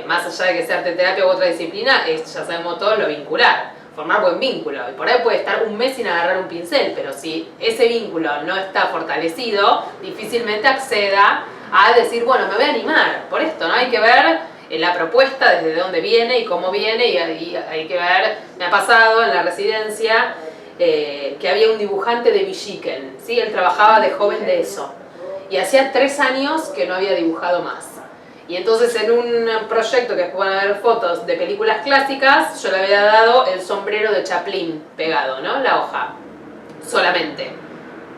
más allá de que sea arte terapia u otra disciplina, es, ya sabemos todos, lo vincular. Formar buen vínculo. Y por ahí puede estar un mes sin agarrar un pincel, pero si ese vínculo no está fortalecido, difícilmente acceda a decir, bueno, me voy a animar por esto, ¿no? Hay que ver la propuesta, desde dónde viene y cómo viene, y hay que ver, me ha pasado en la residencia que había un dibujante de Villiquen, ¿sí? Él trabajaba de joven de eso, y hacía 3 años que no había dibujado más. Y entonces en un proyecto que van a ver fotos de películas clásicas, yo le había dado el sombrero de Chaplin pegado, ¿no? La hoja, solamente.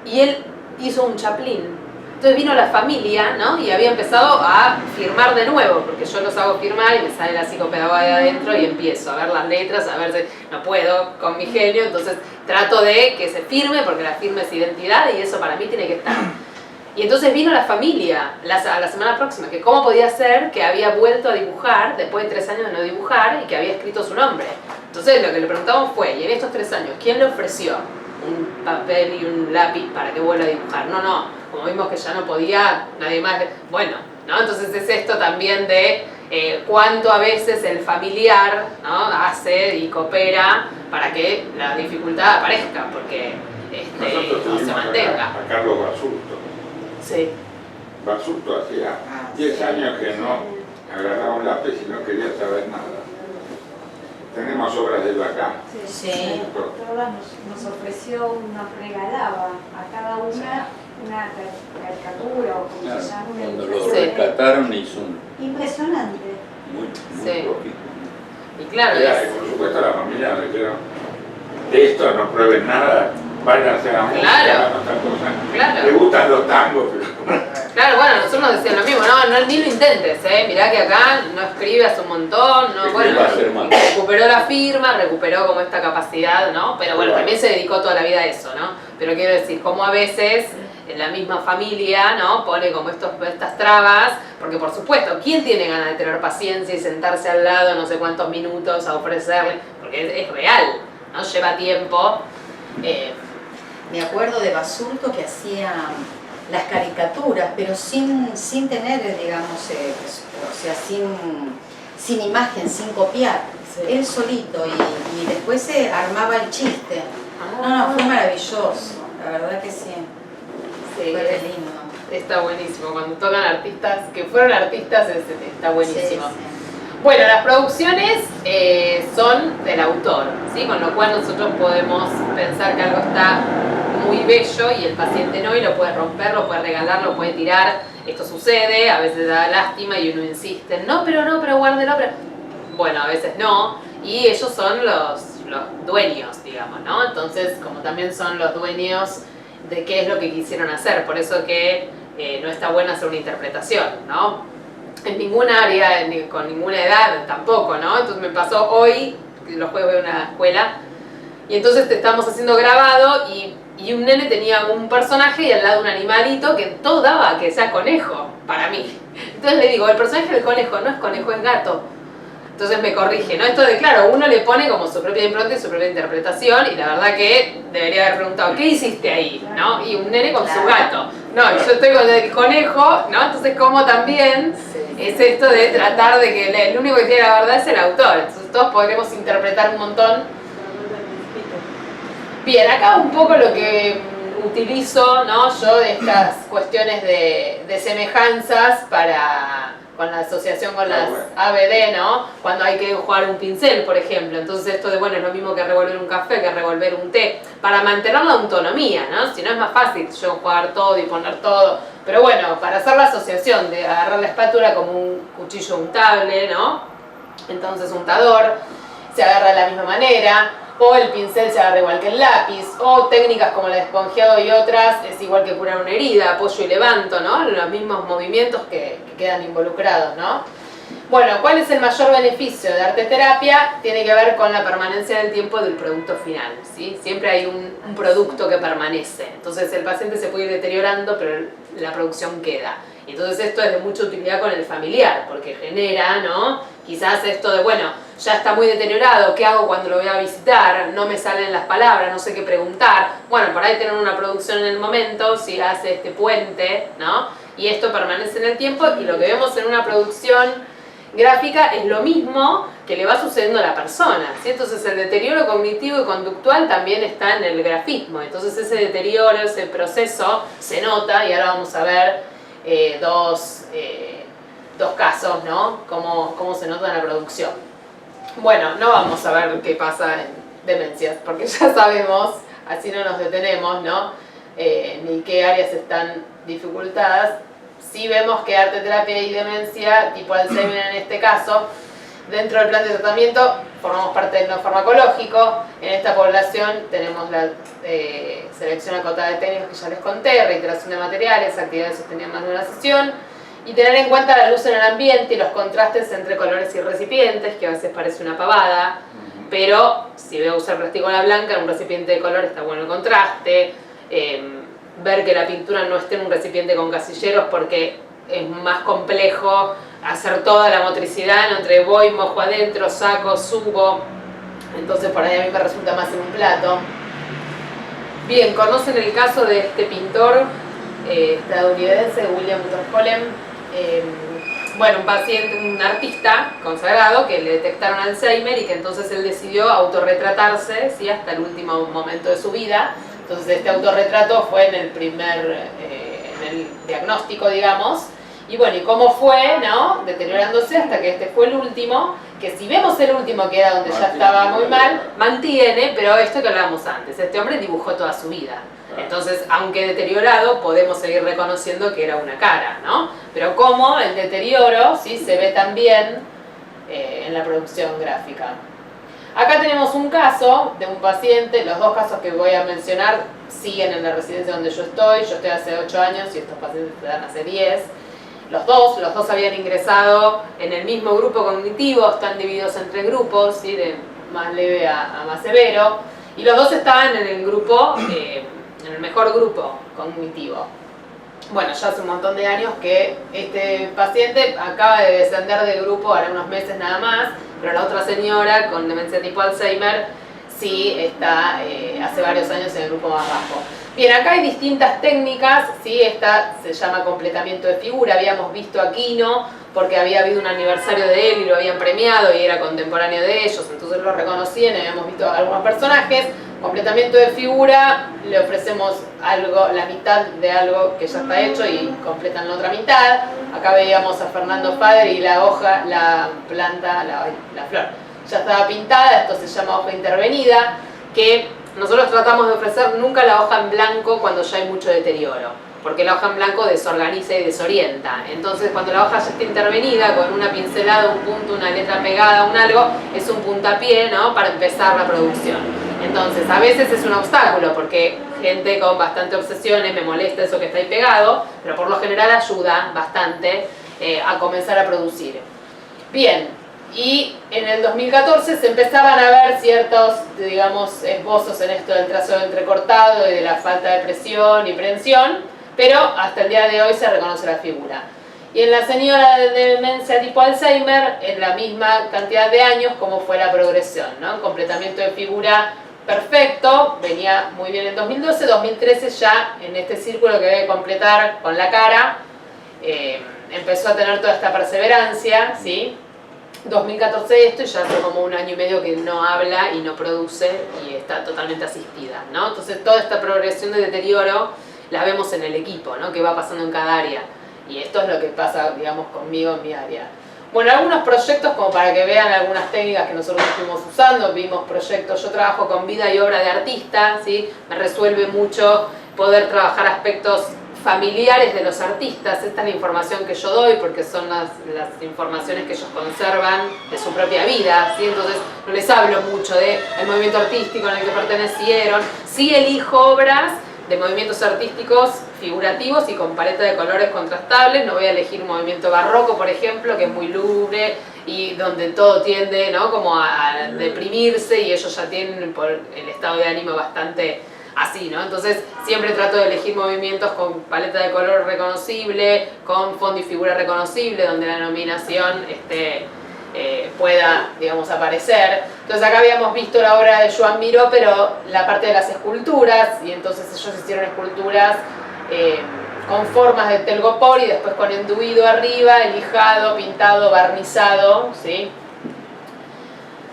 Y él hizo un Chaplin. Entonces vino la familia, ¿no? Y había empezado a firmar de nuevo, porque yo los hago firmar y me sale la psicopedagoga de adentro y empiezo a ver las letras, a ver si no puedo con mi genio, entonces trato de que se firme, porque la firma es identidad y eso para mí tiene que estar. Y entonces vino la familia a la semana próxima, que cómo podía ser que había vuelto a dibujar después de 3 años de no dibujar y que había escrito su nombre. Entonces lo que le preguntamos fue, y en estos 3 años, ¿quién le ofreció un papel y un lápiz para que vuelva a dibujar? No, como vimos que ya no podía, nadie más, bueno, ¿no? Entonces es esto también de cuánto a veces el familiar, ¿no? hace y coopera para que la dificultad aparezca, porque
Nosotros
no se
tuvimos
mantenga.
a Carlos Basurto.
Sí.
Basurto hacía 10 años que no agarraba un lápiz y no quería saber nada. Tenemos obras de él acá.
Sí.
Todas nos ofreció, nos regalaba a cada una caricatura o como se llama, una
Cuando lo
ilustración.
rescataron hizo un
Impresionante.
muy
Sí.
profito.
Y claro,
Y por supuesto a la familia le dijeron, de esto no prueben nada, vayan a hacer la música,
Claro.
hagan otra cosa.
Claro.
Le gustan los tangos, pero
claro, bueno, nosotros nos decían lo mismo, no, ni lo intentes, mirá que acá no escribe hace un montón, no,
¿Qué
bueno,
va a hacer mal?
recuperó la firma, recuperó como esta capacidad, ¿no? Pero bueno,
Claro.
también se dedicó toda la vida a eso, ¿no? Pero quiero decir, como a veces en la misma familia, ¿no? Pone como estas trabas, porque por supuesto, ¿quién tiene ganas de tener paciencia y sentarse al lado no sé cuántos minutos a ofrecerle? Porque es real, ¿no? Lleva tiempo.
Me acuerdo de Basurto que hacía las caricaturas, pero sin tener, digamos, o sea, sin imagen, sin copiar.
Sí.
Él solito y después se armaba el chiste. No, fue maravilloso, la verdad que sí.
Sí,
Fue re lindo.
está buenísimo. Cuando tocan artistas que fueron artistas, está buenísimo.
Sí, sí.
Bueno, las producciones son del autor, ¿sí? Con lo cual nosotros podemos pensar que algo está muy bello y el paciente no, y lo puede romper, lo puede regalar, lo puede tirar. Esto sucede, a veces da lástima y uno insiste, no, pero guárdelo, pero... Bueno, a veces no, y ellos son los dueños, digamos, ¿no? Entonces, como también son los dueños de qué es lo que quisieron hacer, por eso que no está bueno hacer una interpretación, ¿no? En ninguna área, con ninguna edad tampoco, ¿no? Entonces me pasó hoy, los jueves voy a una escuela, y entonces te estamos haciendo grabado y un nene tenía un personaje y al lado un animalito que todo daba que sea conejo, para mí. Entonces le digo, el personaje del conejo no es conejo, es gato. Entonces me corrige, ¿no? Esto de, claro, uno le pone como su propia impronta y su propia interpretación, y la verdad que debería haber preguntado, ¿qué hiciste ahí? ¿No? Y un nene con su gato. No, y yo estoy con el conejo, ¿no? Entonces como también es esto de tratar de que el único que tiene la verdad es el autor. Entonces todos podremos interpretar un montón. Bien, acá un poco lo que utilizo, ¿no? Yo de estas cuestiones de semejanzas para con la asociación con las ABD, ¿no? Cuando hay que jugar un pincel, por ejemplo. Entonces esto de, bueno, es lo mismo que revolver un café, que revolver un té, para mantener la autonomía, ¿no? Si no es más fácil yo jugar todo y poner todo. Pero bueno, para hacer la asociación de agarrar la espátula como un cuchillo untable, ¿no? Entonces untador, se agarra de la misma manera, o el pincel se agarra igual que el lápiz, o técnicas como el esponjeado y otras, es igual que curar una herida, apoyo y levanto, ¿no? Los mismos movimientos que quedan involucrados, ¿no? Bueno, ¿cuál es el mayor beneficio de arteterapia? Tiene que ver con la permanencia del tiempo del producto final, ¿sí? Siempre hay un producto que permanece, entonces el paciente se puede ir deteriorando, pero la producción queda. Entonces esto es de mucha utilidad con el familiar, porque genera, ¿no? Quizás esto de, bueno, ya está muy deteriorado, ¿qué hago cuando lo voy a visitar? No me salen las palabras, no sé qué preguntar. Bueno, por ahí tener una producción en el momento, si hace este puente, ¿no? Y esto permanece en el tiempo, y lo que vemos en una producción gráfica es lo mismo que le va sucediendo a la persona, ¿sí? Entonces el deterioro cognitivo y conductual también está en el grafismo. Entonces ese deterioro, ese proceso se nota, y ahora vamos a ver dos casos, ¿no? Cómo se nota en la producción. Bueno, no vamos a ver qué pasa en demencias, porque ya sabemos, así no nos detenemos, ¿no? Ni qué áreas están dificultadas. Sí vemos que arteterapia y demencia, tipo Alzheimer en este caso, dentro del plan de tratamiento formamos parte del no farmacológico. En esta población tenemos la selección acotada de técnicas que ya les conté, reiteración de materiales, actividades sostenidas más de una sesión, y tener en cuenta la luz en el ambiente y los contrastes entre colores y recipientes, que a veces parece una pavada, pero si voy a usar plasticola blanca en un recipiente de color está bueno el contraste. Ver que la pintura no esté en un recipiente con casilleros, porque es más complejo hacer toda la motricidad entre voy, mojo adentro, saco, subo. Entonces por ahí a mí me resulta más en un plato. Bien, conocen el caso de este pintor estadounidense, William Holem. Bueno, un paciente, un artista consagrado que le detectaron Alzheimer y que entonces él decidió autorretratarse, ¿sí? Hasta el último momento de su vida. Entonces este autorretrato fue en el en el diagnóstico, digamos. Y bueno, ¿y cómo fue, no? Deteriorándose hasta que este fue el último, que si vemos el último que era donde ya estaba muy mal, mantiene, pero esto que hablábamos antes, este hombre dibujó toda su vida. Entonces, aunque deteriorado, podemos seguir reconociendo que era una cara, ¿no? Pero como el deterioro, ¿sí? Se ve también en la producción gráfica. Acá tenemos un caso de un paciente, los dos casos que voy a mencionar siguen en la residencia donde yo estoy hace 8 años y estos pacientes están hace 10. Los dos habían ingresado en el mismo grupo cognitivo, están divididos en 3 grupos, ¿sí? De más leve a más severo, y los dos estaban en el grupo, en el mejor grupo cognitivo. Bueno, ya hace un montón de años que este paciente acaba de descender de grupo, ahora unos meses nada más, pero la otra señora con demencia tipo Alzheimer sí está hace varios años en el grupo más bajo. Bien, acá hay distintas técnicas, ¿sí? Esta se llama completamiento de figura. Habíamos visto a Quino porque había habido un aniversario de él y lo habían premiado y era contemporáneo de ellos, entonces lo reconocían y habíamos visto a algunos personajes. Completamiento de figura, le ofrecemos algo, la mitad de algo que ya está hecho y completan la otra mitad. Acá veíamos a Fernando Fader y la hoja, la planta, la flor ya estaba pintada. Esto se llama hoja intervenida, que nosotros tratamos de ofrecer nunca la hoja en blanco cuando ya hay mucho deterioro, porque la hoja en blanco desorganiza y desorienta. Entonces cuando la hoja ya está intervenida, con una pincelada, un punto, una letra pegada, un algo, es un puntapié, ¿no? Para empezar la producción. Entonces a veces es un obstáculo, porque gente con bastante obsesiones me molesta eso que está ahí pegado, pero por lo general ayuda bastante a comenzar a producir. Bien. Y en el 2014 se empezaban a ver ciertos, digamos, esbozos en esto del trazo entrecortado y de la falta de presión y prensión, pero hasta el día de hoy se reconoce la figura. Y en la señora de demencia tipo Alzheimer, en la misma cantidad de años, como fue la progresión, ¿no? Completamiento de figura perfecto, venía muy bien en 2012, 2013 ya en este círculo que debe completar con la cara, empezó a tener toda esta perseverancia, ¿sí? 2014 esto, y ya hace como 1 año y medio que no habla y no produce y está totalmente asistida, ¿no? Entonces toda esta progresión de deterioro la vemos en el equipo, ¿no? Que va pasando en cada área. y esto es lo que pasa, digamos, conmigo en mi área. Bueno, algunos proyectos como para que vean algunas técnicas que nosotros estuvimos usando, vimos proyectos, yo trabajo con vida y obra de artista, ¿sí? Me resuelve mucho poder trabajar aspectos familiares de los artistas, esta es la información que yo doy porque son las informaciones que ellos conservan de su propia vida, ¿sí? Entonces no les hablo mucho del movimiento artístico en el que pertenecieron, sí elijo obras de movimientos artísticos figurativos y con paleta de colores contrastables. No voy a elegir un movimiento barroco, por ejemplo, que es muy lúgubre y donde todo tiende, ¿no?, como a deprimirse, y ellos ya tienen por el estado de ánimo bastante así, ¿no? Entonces siempre trato de elegir movimientos con paleta de color reconocible, con fondo y figura reconocible, donde la nominación pueda, digamos, aparecer. Entonces acá habíamos visto la obra de Joan Miró, pero la parte de las esculturas, y entonces ellos hicieron esculturas con formas de telgopor y después con enduido arriba, elijado, pintado, barnizado, ¿sí?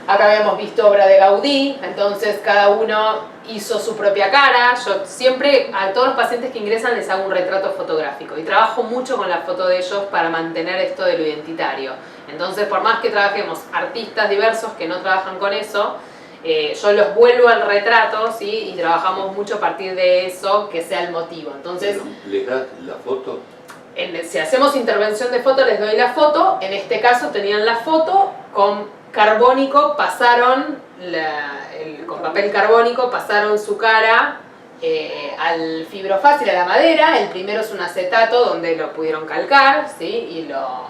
Acá habíamos visto obra de Gaudí, entonces cada uno hizo su propia cara. Yo siempre a todos los pacientes que ingresan les hago un retrato fotográfico y trabajo mucho con la foto de ellos para mantener esto de lo identitario. Entonces, por más que trabajemos artistas diversos que no trabajan con eso, yo los vuelvo al retrato, ¿sí? Y trabajamos mucho a partir de eso, que sea el motivo. Entonces,
¿les das la foto?
Si hacemos intervención de foto, les doy la foto. En este caso tenían la foto con carbónico, pasaron con papel carbónico, pasaron su cara al fibrofácil, a la madera. El primero es un acetato donde lo pudieron calcar, ¿sí? Y lo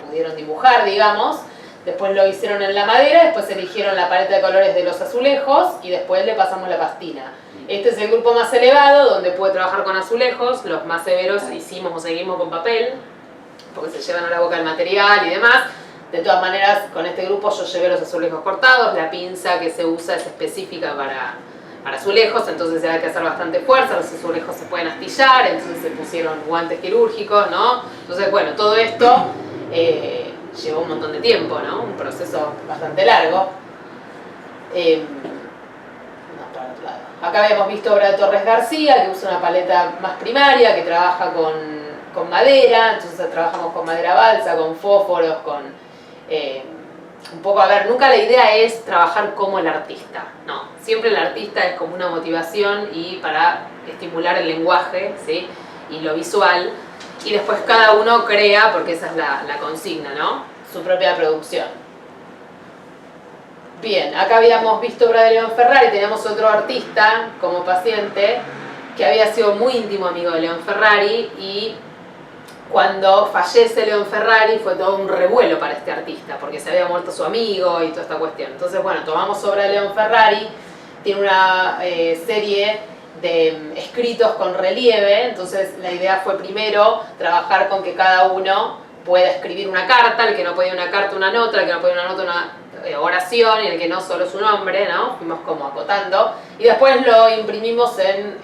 pudieron dibujar, digamos. Después lo hicieron en la madera, después eligieron la paleta de colores de los azulejos y después le pasamos la pastina. Este es el grupo más elevado, donde pude trabajar con azulejos. Los más severos hicimos o seguimos con papel, porque se llevan a la boca el material y demás. De todas maneras, con este grupo yo llevé los azulejos cortados, la pinza que se usa es específica para azulejos, entonces hay que hacer bastante fuerza, los azulejos se pueden astillar, entonces se pusieron guantes quirúrgicos, ¿no? Entonces, bueno, todo esto llevó un montón de tiempo, ¿no? Un proceso bastante largo. Para otro lado. Acá habíamos visto obra de Torres García, que usa una paleta más primaria, que trabaja con madera, entonces trabajamos con madera balsa, con fósforos, con... un poco, a ver, nunca la idea es trabajar como el artista, no, siempre el artista es como una motivación y para estimular el lenguaje, ¿sí? Y lo visual, y después cada uno crea, porque esa es la consigna, ¿no? Su propia producción. Bien, acá habíamos visto obra de León Ferrari, teníamos otro artista como paciente que había sido muy íntimo amigo de León Ferrari, y cuando fallece León Ferrari fue todo un revuelo para este artista, porque se había muerto su amigo y toda esta cuestión. Entonces, bueno, tomamos obra de León Ferrari, tiene una serie de escritos con relieve, entonces la idea fue primero trabajar con que cada uno pueda escribir una carta, el que no podía una carta, una nota, el que no podía una nota, una oración, y el que no, solo su nombre, ¿no? Fuimos como acotando, y después lo imprimimos en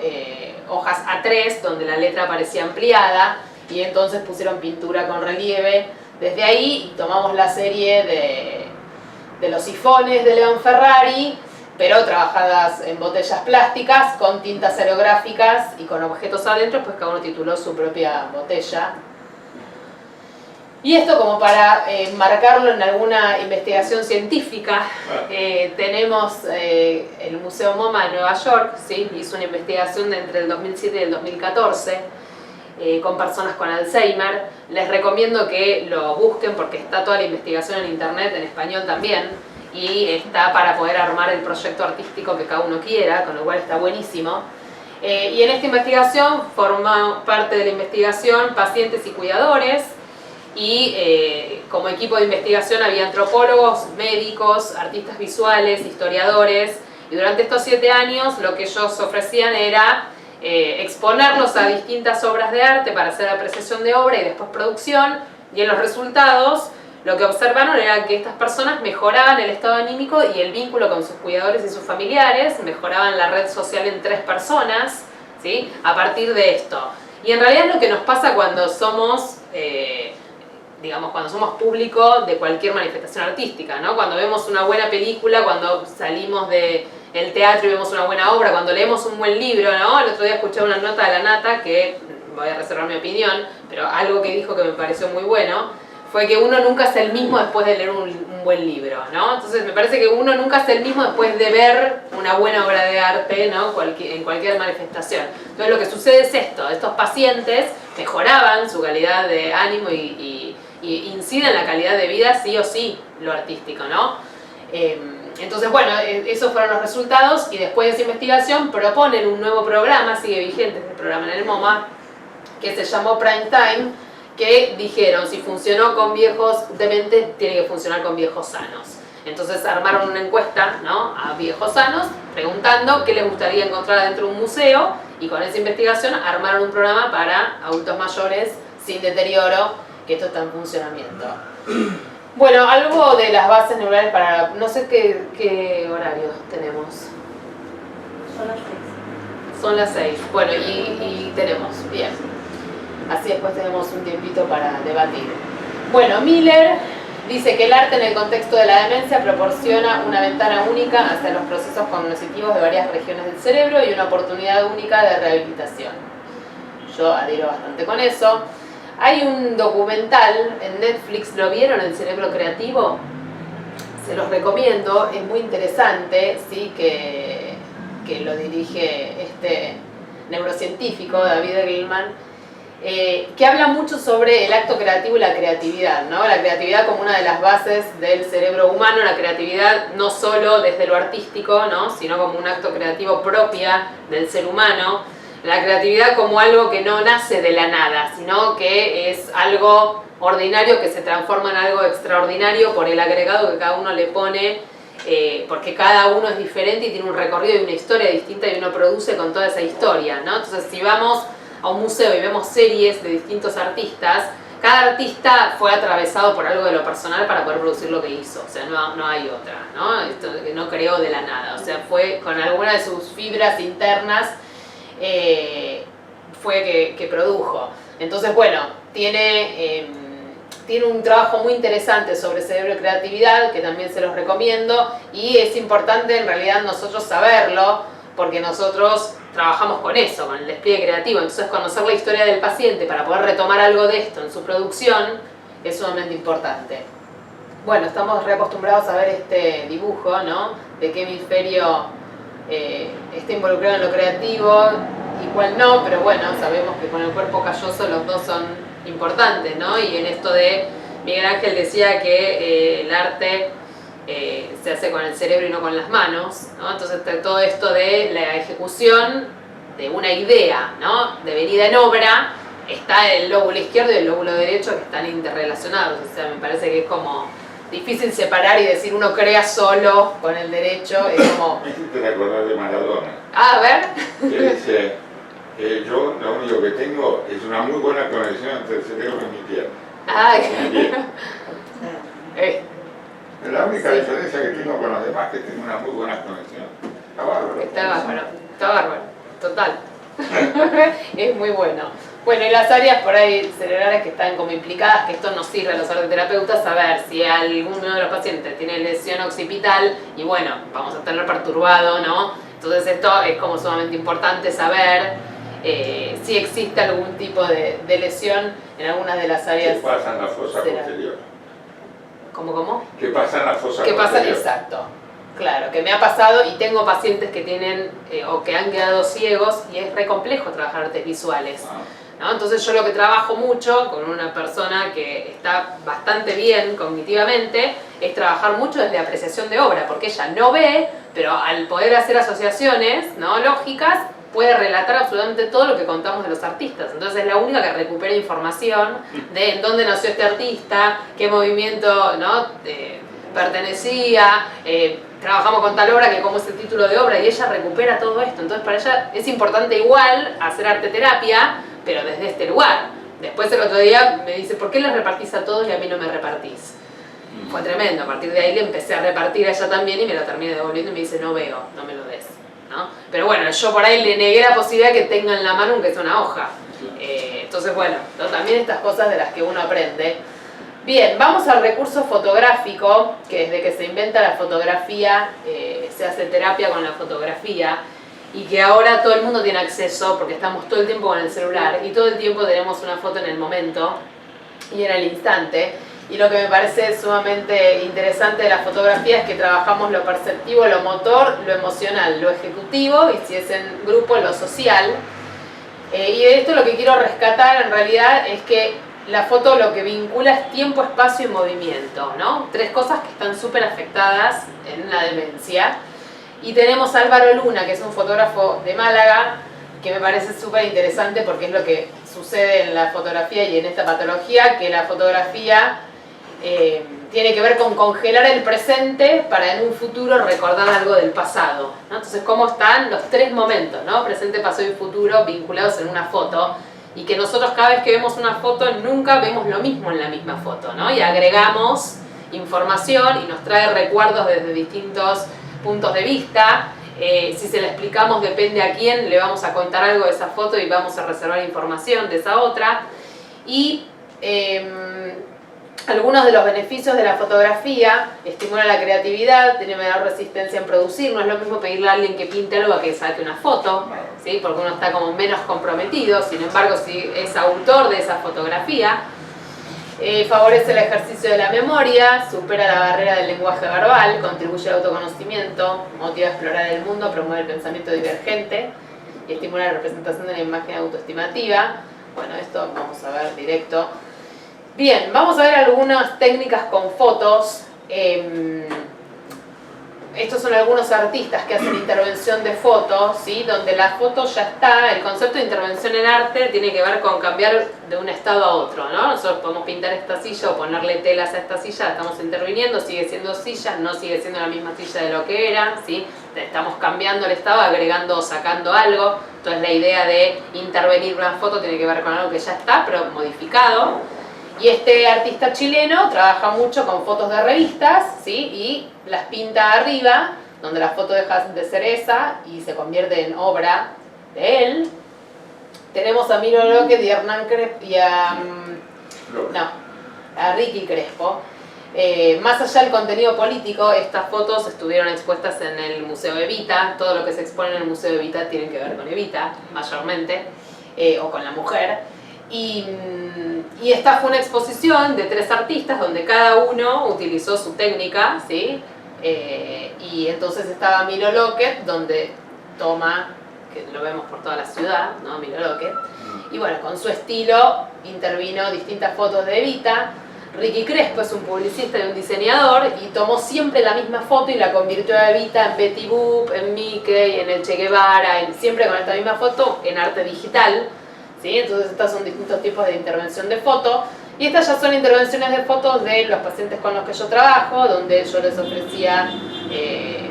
hojas A3, donde la letra aparecía ampliada, y entonces pusieron pintura con relieve desde ahí, y tomamos la serie de los sifones de León Ferrari, pero trabajadas en botellas plásticas con tintas aerográficas y con objetos adentro, pues cada uno tituló su propia botella. Y esto como para marcarlo en alguna investigación científica, tenemos el Museo MoMA de Nueva York, ¿sí? Hizo una investigación entre el 2007 y el 2014 con personas con Alzheimer. Les recomiendo que lo busquen porque está toda la investigación en internet, en español también, y está para poder armar el proyecto artístico que cada uno quiera, con lo cual está buenísimo. Y en esta investigación forma parte de la investigación pacientes y cuidadores, y como equipo de investigación había antropólogos, médicos, artistas visuales, historiadores, y durante estos 7 años lo que ellos ofrecían era exponerlos a distintas obras de arte para hacer apreciación de obra y después producción, y en los resultados lo que observaron era que estas personas mejoraban el estado anímico y el vínculo con sus cuidadores y sus familiares, mejoraban la red social en 3 personas, ¿sí? A partir de esto. Y en realidad es lo que nos pasa cuando somos, digamos, cuando somos público de cualquier manifestación artística, ¿no? Cuando vemos una buena película, cuando salimos de el teatro y vemos una buena obra, cuando leemos un buen libro, ¿no? El otro día escuché una nota de La Nata, que voy a reservar mi opinión, pero algo que dijo que me pareció muy bueno, fue que uno nunca es el mismo después de leer un buen libro, ¿no? Entonces me parece que uno nunca es el mismo después de ver una buena obra de arte, ¿no? En cualquier manifestación. Entonces lo que sucede es esto, estos pacientes mejoraban su calidad de ánimo y incide en la calidad de vida sí o sí lo artístico, ¿no? Entonces, bueno, esos fueron los resultados y después de esa investigación proponen un nuevo programa, sigue vigente este programa en el MoMA, que se llamó Prime Time, que dijeron, si funcionó con viejos dementes, tiene que funcionar con viejos sanos. Entonces armaron una encuesta, ¿no?, a viejos sanos, preguntando qué les gustaría encontrar dentro de un museo, y con esa investigación armaron un programa para adultos mayores sin deterioro, que esto está en funcionamiento. Bueno, algo de las bases neuronales para... no sé qué horario tenemos.
Son las 6.
Son las 6. Bueno, y tenemos, bien. Así después tenemos un tiempito para debatir. Bueno, Miller dice que el arte en el contexto de la demencia proporciona una ventana única hacia los procesos cognitivos de varias regiones del cerebro y una oportunidad única de rehabilitación. Yo adhiero bastante con eso. Hay un documental en Netflix, ¿lo vieron? El cerebro creativo. Se los recomiendo, es muy interesante, sí, que lo dirige este neurocientífico, David Eagleman, que habla mucho sobre el acto creativo y la creatividad, ¿no? La creatividad como una de las bases del cerebro humano, la creatividad no solo desde lo artístico, ¿no?, sino como un acto creativo propia del ser humano. La creatividad como algo que no nace de la nada, sino que es algo ordinario que se transforma en algo extraordinario por el agregado que cada uno le pone, porque cada uno es diferente y tiene un recorrido y una historia distinta y uno produce con toda esa historia, ¿no? Entonces, si vamos a un museo y vemos series de distintos artistas, cada artista fue atravesado por algo de lo personal para poder producir lo que hizo, o sea, no hay otra, ¿no? Esto no creó de la nada, o sea, fue con alguna de sus fibras internas, fue que produjo. Entonces, bueno, tiene un trabajo muy interesante sobre cerebro y creatividad, que también se los recomiendo, y es importante en realidad nosotros saberlo, porque nosotros trabajamos con eso, con el despliegue creativo. Entonces conocer la historia del paciente para poder retomar algo de esto en su producción es sumamente importante. Bueno, estamos reacostumbrados a ver este dibujo, ¿no?, de qué hemisferio está involucrado en lo creativo y cuál no, pero bueno, sabemos que con el cuerpo calloso los dos son importantes, ¿no? Y en esto de Miguel Ángel decía que el arte se hace con el cerebro y no con las manos, ¿no? Entonces todo esto de la ejecución de una idea, ¿no?, de venida en obra, está el lóbulo izquierdo y el lóbulo derecho, que están interrelacionados. O sea, me parece que es como difícil separar y decir uno crea solo con el derecho, es como...
Me hiciste acordar de Maradona.
Ah, a ver.
Que dice, yo lo único que tengo es una muy buena conexión entre el cerebro y mi pierna.
Ay.
La única diferencia que tengo con los demás es que tengo una muy buena conexión. Está bárbaro.
Está bárbaro, total. Es muy bueno. Bueno, y las áreas por ahí cerebrales que están como implicadas, que esto nos sirve a los arteterapeutas saber si alguno de los pacientes tiene lesión occipital y bueno, vamos a tener perturbado, ¿no? Entonces esto es como sumamente importante saber si existe algún tipo de lesión en algunas de las áreas.
¿Qué pasa en la fosa posterior?
¿Cómo?
¿Qué pasa en la fosa
¿Qué pasa?
posterior?
Exacto. Claro, que me ha pasado y tengo pacientes que tienen o que han quedado ciegos y es re complejo trabajar artes visuales. ¿No? Entonces yo lo que trabajo mucho con una persona que está bastante bien cognitivamente es trabajar mucho desde apreciación de obra, porque ella no ve, pero al poder hacer asociaciones, ¿no?, lógicas, puede relatar absolutamente todo lo que contamos de los artistas. Entonces es la única que recupera información de en dónde nació este artista, qué movimiento, ¿no?, pertenecía, trabajamos con tal obra, que cómo es el título de obra, y ella recupera todo esto. Entonces para ella es importante igual hacer arteterapia, pero desde este lugar. Después el otro día me dice, ¿por qué les repartís a todos y a mí no me repartís? Fue tremendo, a partir de ahí le empecé a repartir a ella también y me la terminé devolviendo y me dice, no veo, no me lo des, ¿no? Pero bueno, yo por ahí le negué la posibilidad que tenga en la mano aunque sea una hoja. Entonces bueno, ¿no?, también estas cosas de las que uno aprende. Bien, vamos al recurso fotográfico, que desde que se inventa la fotografía se hace terapia con la fotografía y que ahora todo el mundo tiene acceso porque estamos todo el tiempo con el celular y todo el tiempo tenemos una foto en el momento y en el instante. Y lo que me parece sumamente interesante de la fotografía es que trabajamos lo perceptivo, lo motor, lo emocional, lo ejecutivo y si es en grupo, lo social. Y de esto lo que quiero rescatar en realidad es que la foto lo que vincula es tiempo, espacio y movimiento, ¿no? 3 cosas que están súper afectadas en la demencia. Y tenemos a Álvaro Luna, que es un fotógrafo de Málaga, que me parece súper interesante porque es lo que sucede en la fotografía y en esta patología, que la fotografía tiene que ver con congelar el presente para en un futuro recordar algo del pasado, ¿no? Entonces, ¿cómo están los 3 momentos, ¿no? Presente, pasado y futuro vinculados en una foto? Y que nosotros cada vez que vemos una foto nunca vemos lo mismo en la misma foto, ¿no? Y agregamos información y nos trae recuerdos desde distintos puntos de vista. Si se la explicamos depende a quién le vamos a contar algo de esa foto y vamos a reservar información de esa otra. Y algunos de los beneficios de la fotografía: estimula la creatividad, tiene menor resistencia en producir. No es lo mismo pedirle a alguien que pinte algo a que saque una foto, ¿sí? Porque uno está como menos comprometido. Sin embargo, si es autor de esa fotografía, favorece el ejercicio de la memoria, supera la barrera del lenguaje verbal, contribuye al autoconocimiento, motiva a explorar el mundo, promueve el pensamiento divergente y estimula la representación de la imagen autoestimativa. Bueno, esto vamos a ver directo. Bien, vamos a ver algunas técnicas con fotos. Estos son algunos artistas que hacen intervención de fotos, ¿sí? Donde la foto ya está. El concepto de intervención en arte tiene que ver con cambiar de un estado a otro, ¿no? Nosotros podemos pintar esta silla o ponerle telas a esta silla, estamos interviniendo, sigue siendo silla, no sigue siendo la misma silla de lo que era, ¿sí? Estamos cambiando el estado, agregando o sacando algo. Entonces la idea de intervenir una foto tiene que ver con algo que ya está, pero modificado. Y este artista chileno trabaja mucho con fotos de revistas, ¿sí? Y las pinta arriba, donde la foto deja de ser esa y se convierte en obra de él. Tenemos a Milo Lockett y a Hernán Crespo y a Ricky Crespo. Más allá del contenido político, estas fotos estuvieron expuestas en el Museo Evita. Todo lo que se expone en el Museo Evita tiene que ver con Evita, mayormente, o con la mujer. Y esta fue una exposición de 3 artistas donde cada uno utilizó su técnica, ¿sí? Y entonces estaba Milo Lockett, donde toma, que lo vemos por toda la ciudad, ¿no? Milo Lockett. Y bueno, con su estilo intervino distintas fotos de Evita. Ricky Crespo es un publicista y un diseñador y tomó siempre la misma foto y la convirtió a Evita en Betty Boop, en Mickey, en el Che Guevara, siempre con esta misma foto en arte digital. ¿Sí? Entonces estos son distintos tipos de intervención de foto y estas ya son intervenciones de fotos de los pacientes con los que yo trabajo, donde yo les ofrecía,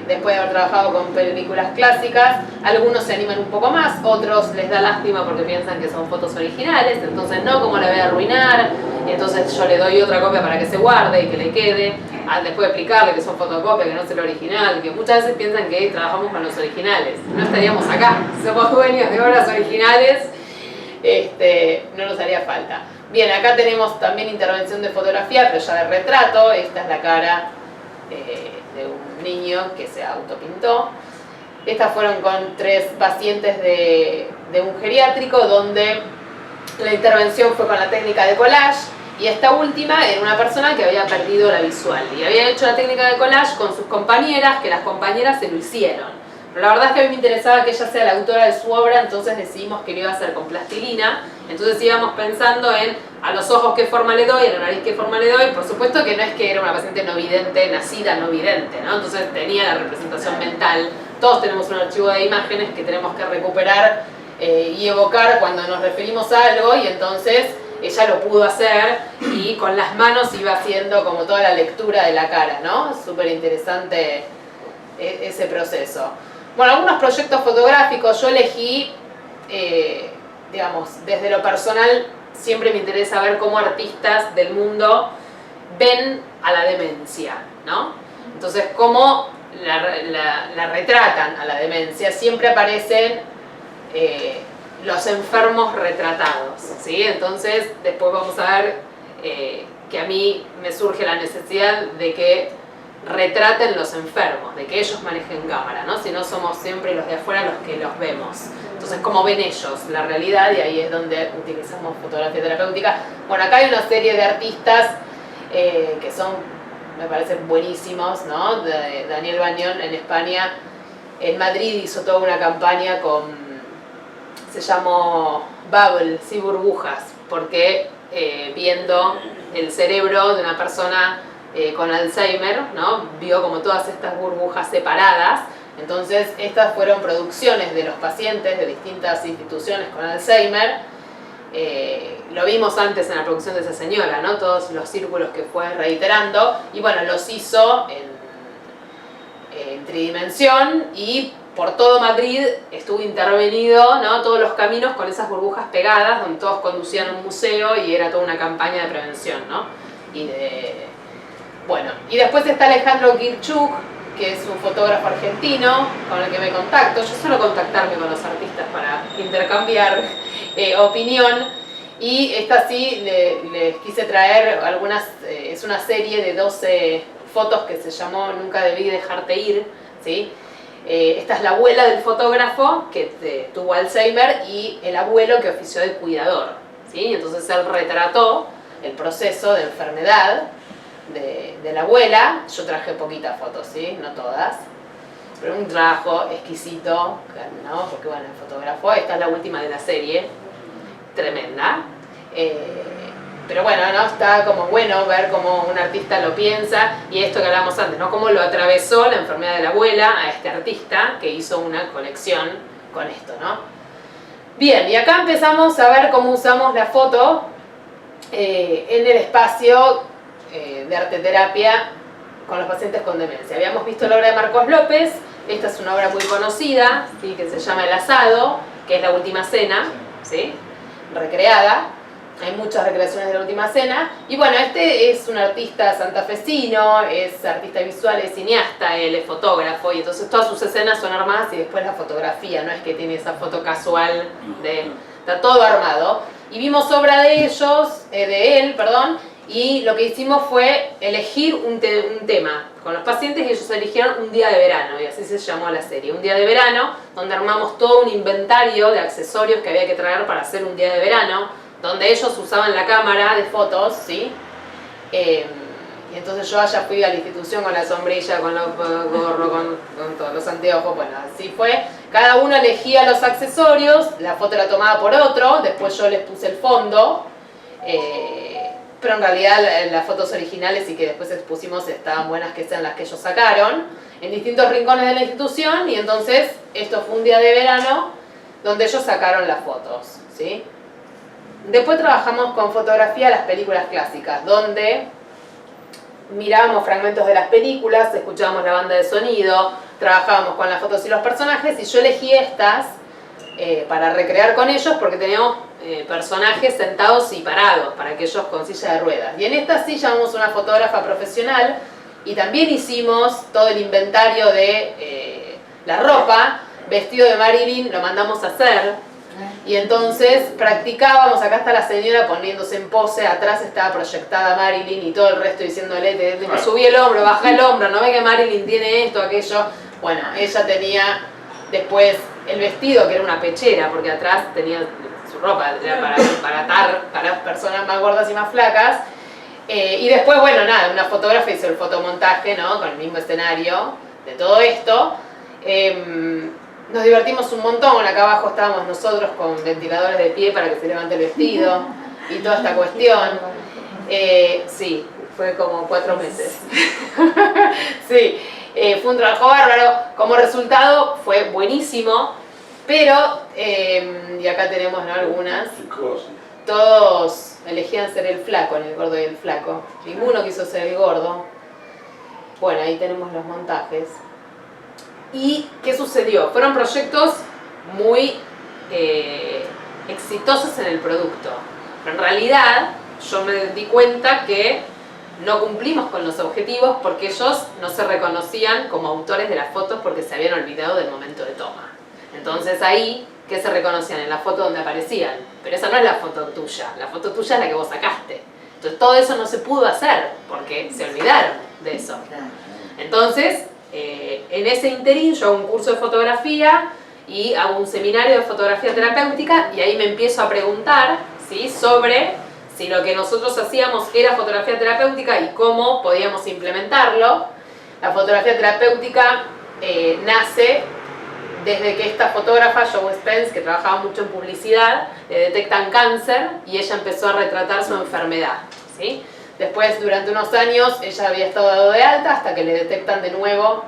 después de haber trabajado con películas clásicas, algunos se animan un poco más, otros les da lástima porque piensan que son fotos originales, entonces no, como la voy a arruinar, y entonces yo le doy otra copia para que se guarde y que le quede, después de explicarle que son fotocopias, que no es el original, que muchas veces piensan que trabajamos con los originales, no estaríamos acá, somos dueños de obras originales. No nos haría falta. Bien, acá tenemos también intervención de fotografía, pero ya de retrato. Esta es la cara de un niño que se autopintó. Estas fueron con 3 pacientes de un geriátrico, donde la intervención fue con la técnica de collage. Y esta última era una persona que había perdido la visual y había hecho la técnica de collage con sus compañeras, que las compañeras se lo hicieron. Pero la verdad es que a mí me interesaba que ella sea la autora de su obra, entonces decidimos que lo iba a hacer con plastilina. Entonces íbamos pensando en a los ojos qué forma le doy, a la nariz qué forma le doy. Por supuesto que no es que era una paciente no vidente, nacida no vidente, ¿no? Entonces tenía la representación mental. Todos tenemos un archivo de imágenes que tenemos que recuperar y evocar cuando nos referimos a algo, y entonces ella lo pudo hacer y con las manos iba haciendo como toda la lectura de la cara, ¿no? Súper interesante ese proceso. Bueno, algunos proyectos fotográficos yo elegí, digamos, desde lo personal, siempre me interesa ver cómo artistas del mundo ven a la demencia, ¿no? Entonces, cómo la retratan a la demencia. Siempre aparecen los enfermos retratados, ¿sí? Entonces, después vamos a ver que a mí me surge la necesidad de que retraten los enfermos, de que ellos manejen cámara, ¿no? Si no somos siempre los de afuera los que los vemos. Entonces, ¿cómo ven ellos la realidad? Y ahí es donde utilizamos fotografía terapéutica. Bueno, acá hay una serie de artistas que son, me parecen buenísimos, ¿no? Daniel Bañón en España, en Madrid hizo toda una campaña se llamó Bubble, sí, burbujas, porque viendo el cerebro de una persona con Alzheimer, ¿no? Vio como todas estas burbujas separadas. Entonces estas fueron producciones de los pacientes de distintas instituciones con Alzheimer. Lo vimos antes en la producción de esa señora, ¿no? Todos los círculos que fue reiterando, y bueno, los hizo en tridimensión, y por todo Madrid estuvo intervenido, ¿no? Todos los caminos con esas burbujas pegadas, donde todos conducían a un museo, y era toda una campaña de prevención, ¿no? Bueno, y después está Alejandro Kirchuk, que es un fotógrafo argentino con el que me contacto. Yo suelo contactarme con los artistas para intercambiar opinión, y esta sí les quise traer algunas, es una serie de 12 fotos que se llamó Nunca debí dejarte ir, ¿sí? Esta es la abuela del fotógrafo que tuvo Alzheimer y el abuelo que ofició de cuidador, ¿sí? Entonces él retrató el proceso de enfermedad de la abuela. Yo traje poquitas fotos, ¿sí? No todas, pero un trabajo exquisito, ¿no? Porque bueno, el fotógrafo, esta es la última de la serie, tremenda. Pero bueno, ¿no? Está como bueno ver cómo un artista lo piensa, y esto que hablamos antes, ¿no? Cómo lo atravesó la enfermedad de la abuela a este artista que hizo una conexión con esto, ¿no? Bien, y acá empezamos a ver cómo usamos la foto en el espacio de arteterapia con los pacientes con demencia. Habíamos visto la obra de Marcos López. Esta es una obra muy conocida, ¿sí? Que se llama El asado, que es la última cena, ¿sí? Recreada. Hay muchas recreaciones de la última cena. Y bueno, este es un artista santafesino, es artista visual, es cineasta, él es fotógrafo, y entonces todas sus escenas son armadas, y después la fotografía, no es que tiene esa foto casual, está todo armado. Y vimos obra de él, y lo que hicimos fue elegir un tema con los pacientes, y ellos eligieron un día de verano, y así se llamó la serie, un día de verano, donde armamos todo un inventario de accesorios que había que traer para hacer un día de verano, donde ellos usaban la cámara de fotos, ¿sí? Y entonces yo allá fui a la institución con la sombrilla, con los gorros, con todos los anteojos, bueno, así fue. Cada uno elegía los accesorios, la foto era tomada por otro, después yo les puse el fondo, pero en realidad las fotos originales y que después expusimos estaban buenas que sean las que ellos sacaron, en distintos rincones de la institución, y entonces esto fue un día de verano donde ellos sacaron las fotos, ¿sí? Después trabajamos con fotografía las películas clásicas, donde mirábamos fragmentos de las películas, escuchábamos la banda de sonido, trabajábamos con las fotos y los personajes, y yo elegí estas para recrear con ellos, porque teníamos personajes sentados y parados, para que ellos con silla de ruedas. Y en esta sí llamamos una fotógrafa profesional, y también hicimos todo el inventario de la ropa. Vestido de Marilyn lo mandamos a hacer, y entonces practicábamos. Acá está la señora poniéndose en pose, atrás estaba proyectada Marilyn, y todo el resto diciéndole, subí el hombro, baja el hombro, no ve que Marilyn tiene esto, aquello. Bueno, ella tenía después el vestido, que era una pechera, porque atrás tenía su ropa para atar para personas más gordas y más flacas. Y después, bueno, nada, una fotógrafa hizo el fotomontaje, ¿no? Con el mismo escenario de todo esto. Nos divertimos un montón. Acá abajo estábamos nosotros con ventiladores de pie para que se levante el vestido y toda esta cuestión. Sí, fue como 4 meses. Sí, fue un trabajo bárbaro. Como resultado fue buenísimo, pero, y acá tenemos, ¿no? Algunas. Todos elegían ser el flaco, el gordo y el flaco. Ninguno quiso ser el gordo. Bueno, ahí tenemos los montajes. ¿Y qué sucedió? Fueron proyectos muy exitosos en el producto, pero en realidad yo me di cuenta que no cumplimos con los objetivos, porque ellos no se reconocían como autores de las fotos porque se habían olvidado del momento de toma. Entonces ahí, ¿qué se reconocían? En la foto donde aparecían. Pero esa no es la foto tuya es la que vos sacaste. Entonces todo eso no se pudo hacer porque se olvidaron de eso. Entonces, en ese interín yo hago un curso de fotografía y hago un seminario de fotografía terapéutica y ahí me empiezo a preguntar, ¿sí?, sobre si lo que nosotros hacíamos era fotografía terapéutica y cómo podíamos implementarlo. La fotografía terapéutica nace desde que esta fotógrafa, Jo Spence, que trabajaba mucho en publicidad, le detectan cáncer y ella empezó a retratar su enfermedad, ¿sí? Después, durante unos años, ella había estado dado de alta hasta que le detectan de nuevo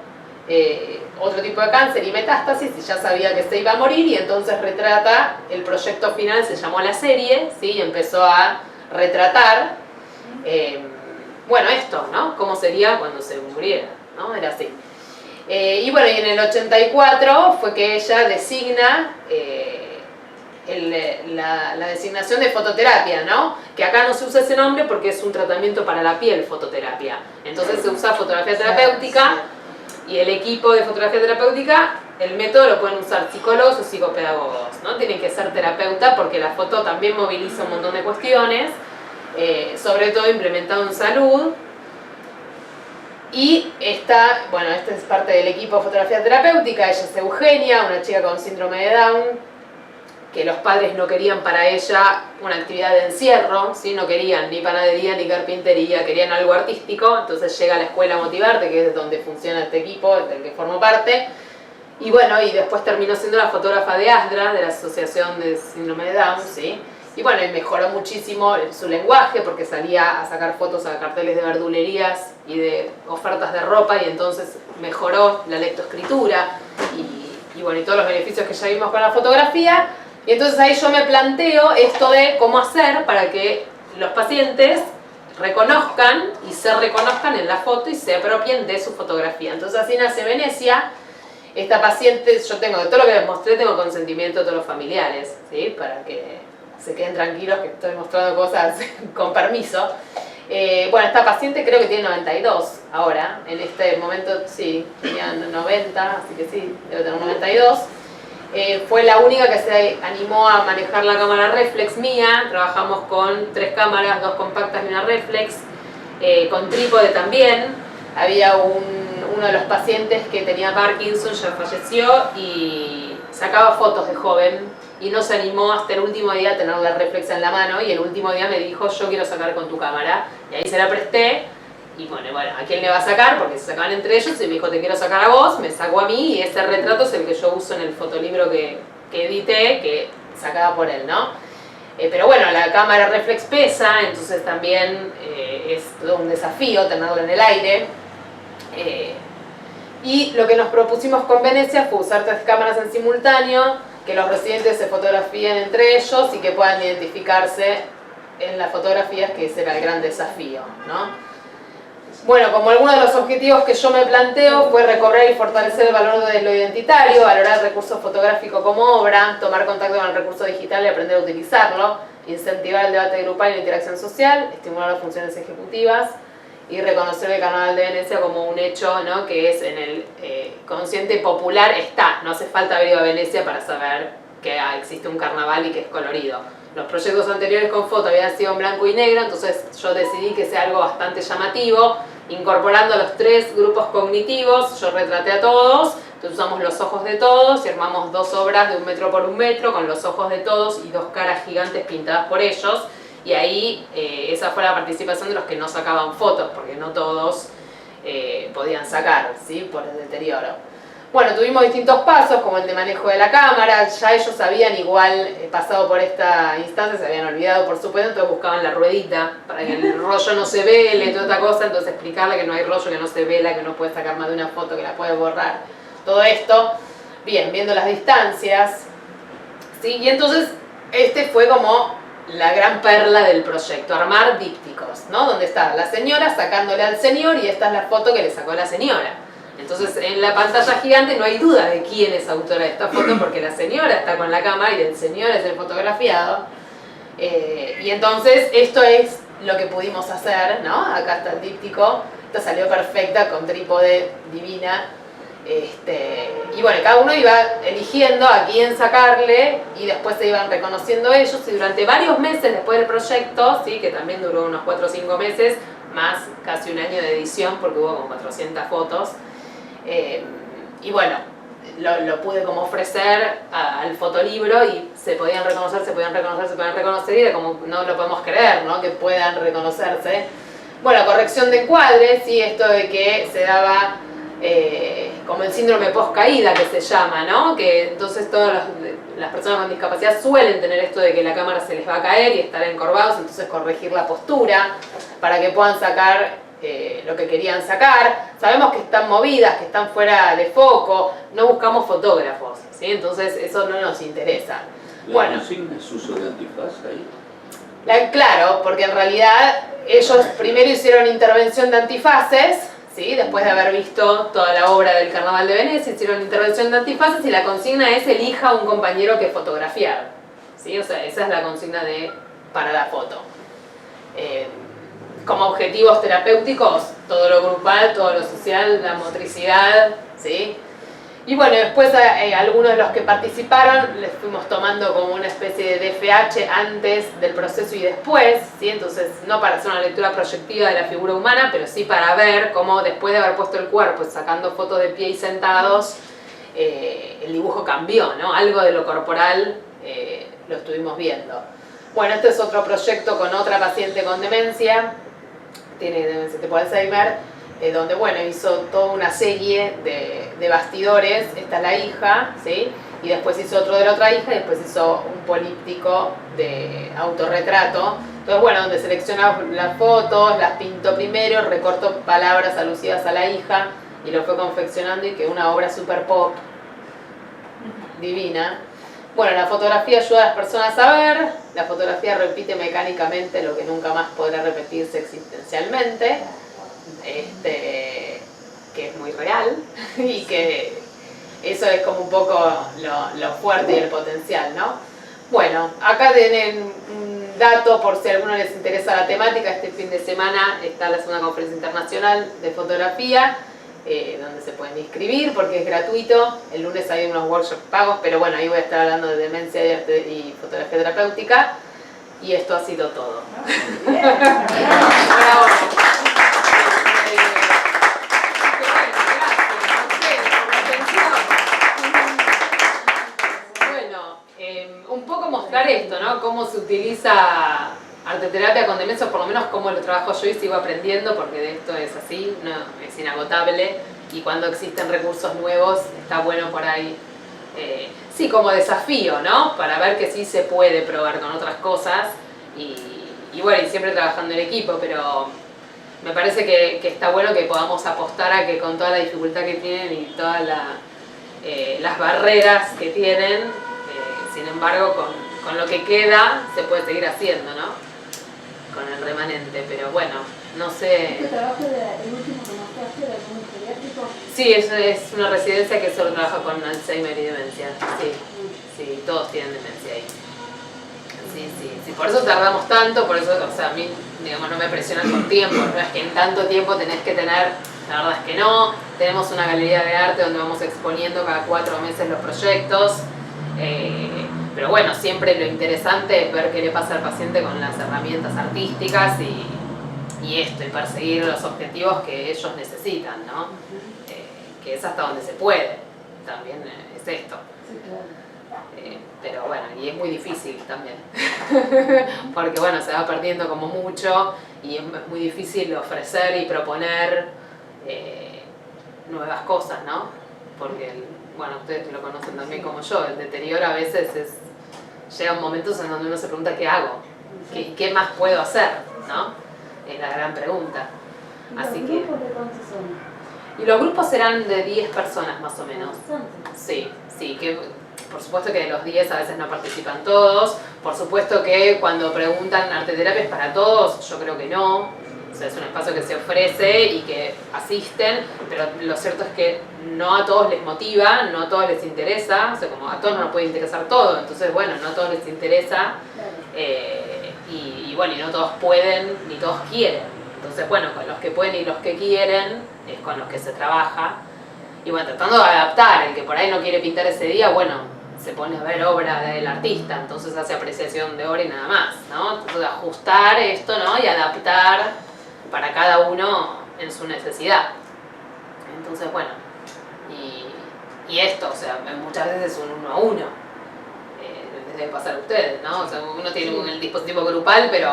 otro tipo de cáncer y metástasis, y ya sabía que se iba a morir, y entonces retrata, el proyecto final se llamó La Serie, ¿sí?, y empezó a retratar, bueno, esto, ¿no?, cómo sería cuando se muriera, ¿no?, era así. Y bueno, y en el 84 fue que ella designa la designación de fototerapia, ¿no? Que acá no se usa ese nombre porque es un tratamiento para la piel, fototerapia. Entonces se usa fotografía terapéutica, y el equipo de fotografía terapéutica, el método lo pueden usar psicólogos o psicopedagogos, ¿no? Tienen que ser terapeuta porque la foto también moviliza un montón de cuestiones, sobre todo implementado en salud. Y esta es parte del equipo de fotografía terapéutica. Ella es Eugenia, una chica con síndrome de Down, que los padres no querían para ella una actividad de encierro, ¿sí? No querían ni panadería ni carpintería, querían algo artístico. Entonces llega a la escuela Motivarte, que es donde funciona este equipo, del que formo parte. Y bueno, y después terminó siendo la fotógrafa de ASDRA, de la Asociación de Síndrome de Down, ¿sí? Y bueno, y mejoró muchísimo su lenguaje porque salía a sacar fotos a carteles de verdulerías y de ofertas de ropa, y entonces mejoró la lectoescritura y bueno, y todos los beneficios que ya vimos con la fotografía. Y entonces ahí yo me planteo esto de cómo hacer para que los pacientes reconozcan y se reconozcan en la foto y se apropien de su fotografía. Entonces así nace Venecia. Esta paciente, yo tengo, de todo lo que les mostré, tengo consentimiento de todos los familiares, ¿sí?, para que se queden tranquilos que estoy mostrando cosas con permiso. Bueno, esta paciente creo que tiene 92 ahora, en este momento sí, tenía 90, así que sí, debe tener 92. Fue la única que se animó a manejar la cámara reflex mía. Trabajamos con 3 cámaras, 2 compactas y una reflex, con trípode también. Había uno de los pacientes que tenía Parkinson, ya falleció, y sacaba fotos de joven y no se animó hasta el último día a tener la reflex en la mano, y el último día me dijo: yo quiero sacar con tu cámara, y ahí se la presté. Y bueno, ¿a quién le va a sacar? Porque se sacaban entre ellos, y me dijo: te quiero sacar a vos, me sacó a mí, y ese retrato es el que yo uso en el fotolibro que edité, que sacaba por él, ¿no? Pero bueno, la cámara reflex pesa, entonces también es todo un desafío tenerla en el aire. Y lo que nos propusimos con Venecia fue usar 3 cámaras en simultáneo, que los residentes se fotografíen entre ellos y que puedan identificarse en las fotografías, que ese era el gran desafío, ¿no? Bueno, como alguno de los objetivos que yo me planteo fue recobrar y fortalecer el valor de lo identitario, valorar el recurso fotográfico como obra, tomar contacto con el recurso digital y aprender a utilizarlo, incentivar el debate grupal y la interacción social, estimular las funciones ejecutivas y reconocer el Carnaval de Venecia como un hecho, ¿no?, que es en el consciente popular, está. No hace falta haber ido a Venecia para saber que existe un carnaval y que es colorido. Los proyectos anteriores con foto habían sido en blanco y negro, entonces yo decidí que sea algo bastante llamativo, incorporando los 3 grupos cognitivos. Yo retraté a todos, entonces usamos los ojos de todos y armamos 2 obras de 1 metro por 1 metro con los ojos de todos y 2 caras gigantes pintadas por ellos. Y ahí esa fue la participación de los que no sacaban fotos, porque no todos podían sacar, ¿sí?, por el deterioro. Bueno, tuvimos distintos pasos, como el de manejo de la cámara. Ya ellos habían igual pasado por esta instancia, se habían olvidado, por supuesto, entonces buscaban la ruedita para que el rollo no se vele, toda esta cosa. Entonces explicarle que no hay rollo, que no se vela, que no puede sacar más de una foto, que la puede borrar. Todo esto, bien, viendo las distancias, ¿sí? Y entonces este fue como la gran perla del proyecto, armar dípticos, ¿no? Donde está la señora sacándole al señor, y esta es la foto que le sacó la señora. Entonces en la pantalla gigante no hay duda de quién es autora de esta foto, porque la señora está con la cámara y el señor es el fotografiado. Y entonces esto es lo que pudimos hacer, ¿no? Acá está el díptico, esta salió perfecta con trípode, divina. Y bueno, cada uno iba eligiendo a quién sacarle y después se iban reconociendo ellos, y durante varios meses después del proyecto, ¿sí? Que también duró unos 4 o 5 meses, más casi un año de edición porque hubo como 400 fotos, y bueno, lo pude como ofrecer al fotolibro y se podían reconocer, y era como, no lo podemos creer, ¿no? Que puedan reconocerse. Bueno, corrección de encuadres, ¿sí? Esto de que se daba como el síndrome post-caída que se llama, ¿no? Que entonces todas las personas con discapacidad suelen tener esto de que la cámara se les va a caer y estar encorvados, entonces corregir la postura para que puedan sacar lo que querían sacar. Sabemos que están movidas, que están fuera de foco, no buscamos fotógrafos, ¿sí? Entonces eso no nos interesa.
¿La consigna es uso de antifaz ahí?
Claro, porque en realidad ellos primero hicieron intervención de antifaces, ¿sí? Después de haber visto toda la obra del Carnaval de Venecia, hicieron intervención de antifaces y la consigna es elija a un compañero que fotografiar, ¿sí? O sea, esa es la consigna para la foto. Como objetivos terapéuticos, todo lo grupal, todo lo social, la motricidad, ¿sí? Y bueno, después algunos de los que participaron les fuimos tomando como una especie de DFH antes del proceso y después, ¿sí? Entonces, no para hacer una lectura proyectiva de la figura humana, pero sí para ver cómo después de haber puesto el cuerpo, sacando fotos de pie y sentados, el dibujo cambió, ¿no? Algo de lo corporal lo estuvimos viendo. Bueno, este es otro proyecto con otra paciente con demencia, tiene demencia tipo Alzheimer, donde bueno, hizo toda una serie de bastidores. Esta es la hija, ¿sí? Y después hizo otro de la otra hija y después hizo un políptico de autorretrato. Entonces bueno, donde seleccionó las fotos, las pintó primero, recortó palabras alusivas a la hija y lo fue confeccionando y quedó una obra super pop, divina. Bueno, la fotografía ayuda a las personas a ver, la fotografía repite mecánicamente lo que nunca más podrá repetirse existencialmente, que es muy real y que eso es como un poco lo fuerte y el potencial, ¿no? Bueno, acá tienen un dato por si a alguno les interesa la temática. Este fin de semana está la segunda conferencia internacional de fotografía, donde se pueden inscribir porque es gratuito. El lunes hay unos workshops pagos, pero bueno, ahí voy a estar hablando de demencia y fotografía terapéutica. Y esto ha sido todo. Bravo. Un poco mostrar esto, ¿no? Cómo se utiliza arteterapia con demencia, o por lo menos cómo lo trabajo yo y sigo aprendiendo, porque de esto es así, no, es inagotable, y cuando existen recursos nuevos está bueno por ahí, sí, como desafío, ¿no? Para ver que sí se puede probar con otras cosas, y bueno, y siempre trabajando en equipo, pero me parece que está bueno que podamos apostar a que con toda la dificultad que tienen y todas las barreras que tienen, sin embargo, con lo que queda se puede seguir haciendo, ¿no? Con el remanente, pero bueno, no sé.
¿Este trabajo el último que mostraste era muy geriátrico?
Sí, es una residencia que solo trabaja con Alzheimer y demencia. Sí, todos tienen demencia ahí. Sí, por eso tardamos tanto, por eso, o sea, a mí, digamos, no me presionan con tiempo, no es que en tanto tiempo tenés que tener, la verdad es que no. Tenemos una galería de arte donde vamos exponiendo cada 4 meses los proyectos. Pero bueno, siempre lo interesante es ver qué le pasa al paciente con las herramientas artísticas y perseguir los objetivos que ellos necesitan, ¿no? Que es hasta donde se puede, también es esto.
Sí, claro.
Pero bueno, y es muy difícil también, porque bueno, se va perdiendo como mucho y es muy difícil ofrecer y proponer nuevas cosas, ¿no? Porque bueno, ustedes lo conocen también como yo, el deterioro a veces llega momentos en donde uno se pregunta ¿qué hago? ¿Qué más puedo hacer? ¿No? Es la gran pregunta. Así que...
¿Los grupos de cuántos son?
Y los grupos serán de 10 personas más o menos.
Bastante.
Sí, que por supuesto que de los 10 a veces no participan todos, por supuesto que cuando preguntan arteterapia es para todos, yo creo que no. O sea, es un espacio que se ofrece y que asisten, pero lo cierto es que no a todos les motiva, no a todos les interesa, o sea, como a todos no nos puede interesar todo, entonces bueno, no a todos les interesa, y bueno, y no todos pueden ni todos quieren. Entonces bueno, con los que pueden y los que quieren es con los que se trabaja, Y bueno, tratando de adaptar, el que por ahí no quiere pintar ese día, bueno, se pone a ver obra del artista, entonces hace apreciación de obra y nada más, ¿no? Entonces ajustar esto, ¿no? Y adaptar para cada uno en su necesidad. Entonces, bueno, y esto, o sea, muchas veces es un 1 a 1. Les debe pasar a ustedes, ¿no? O sea, uno tiene el dispositivo grupal, pero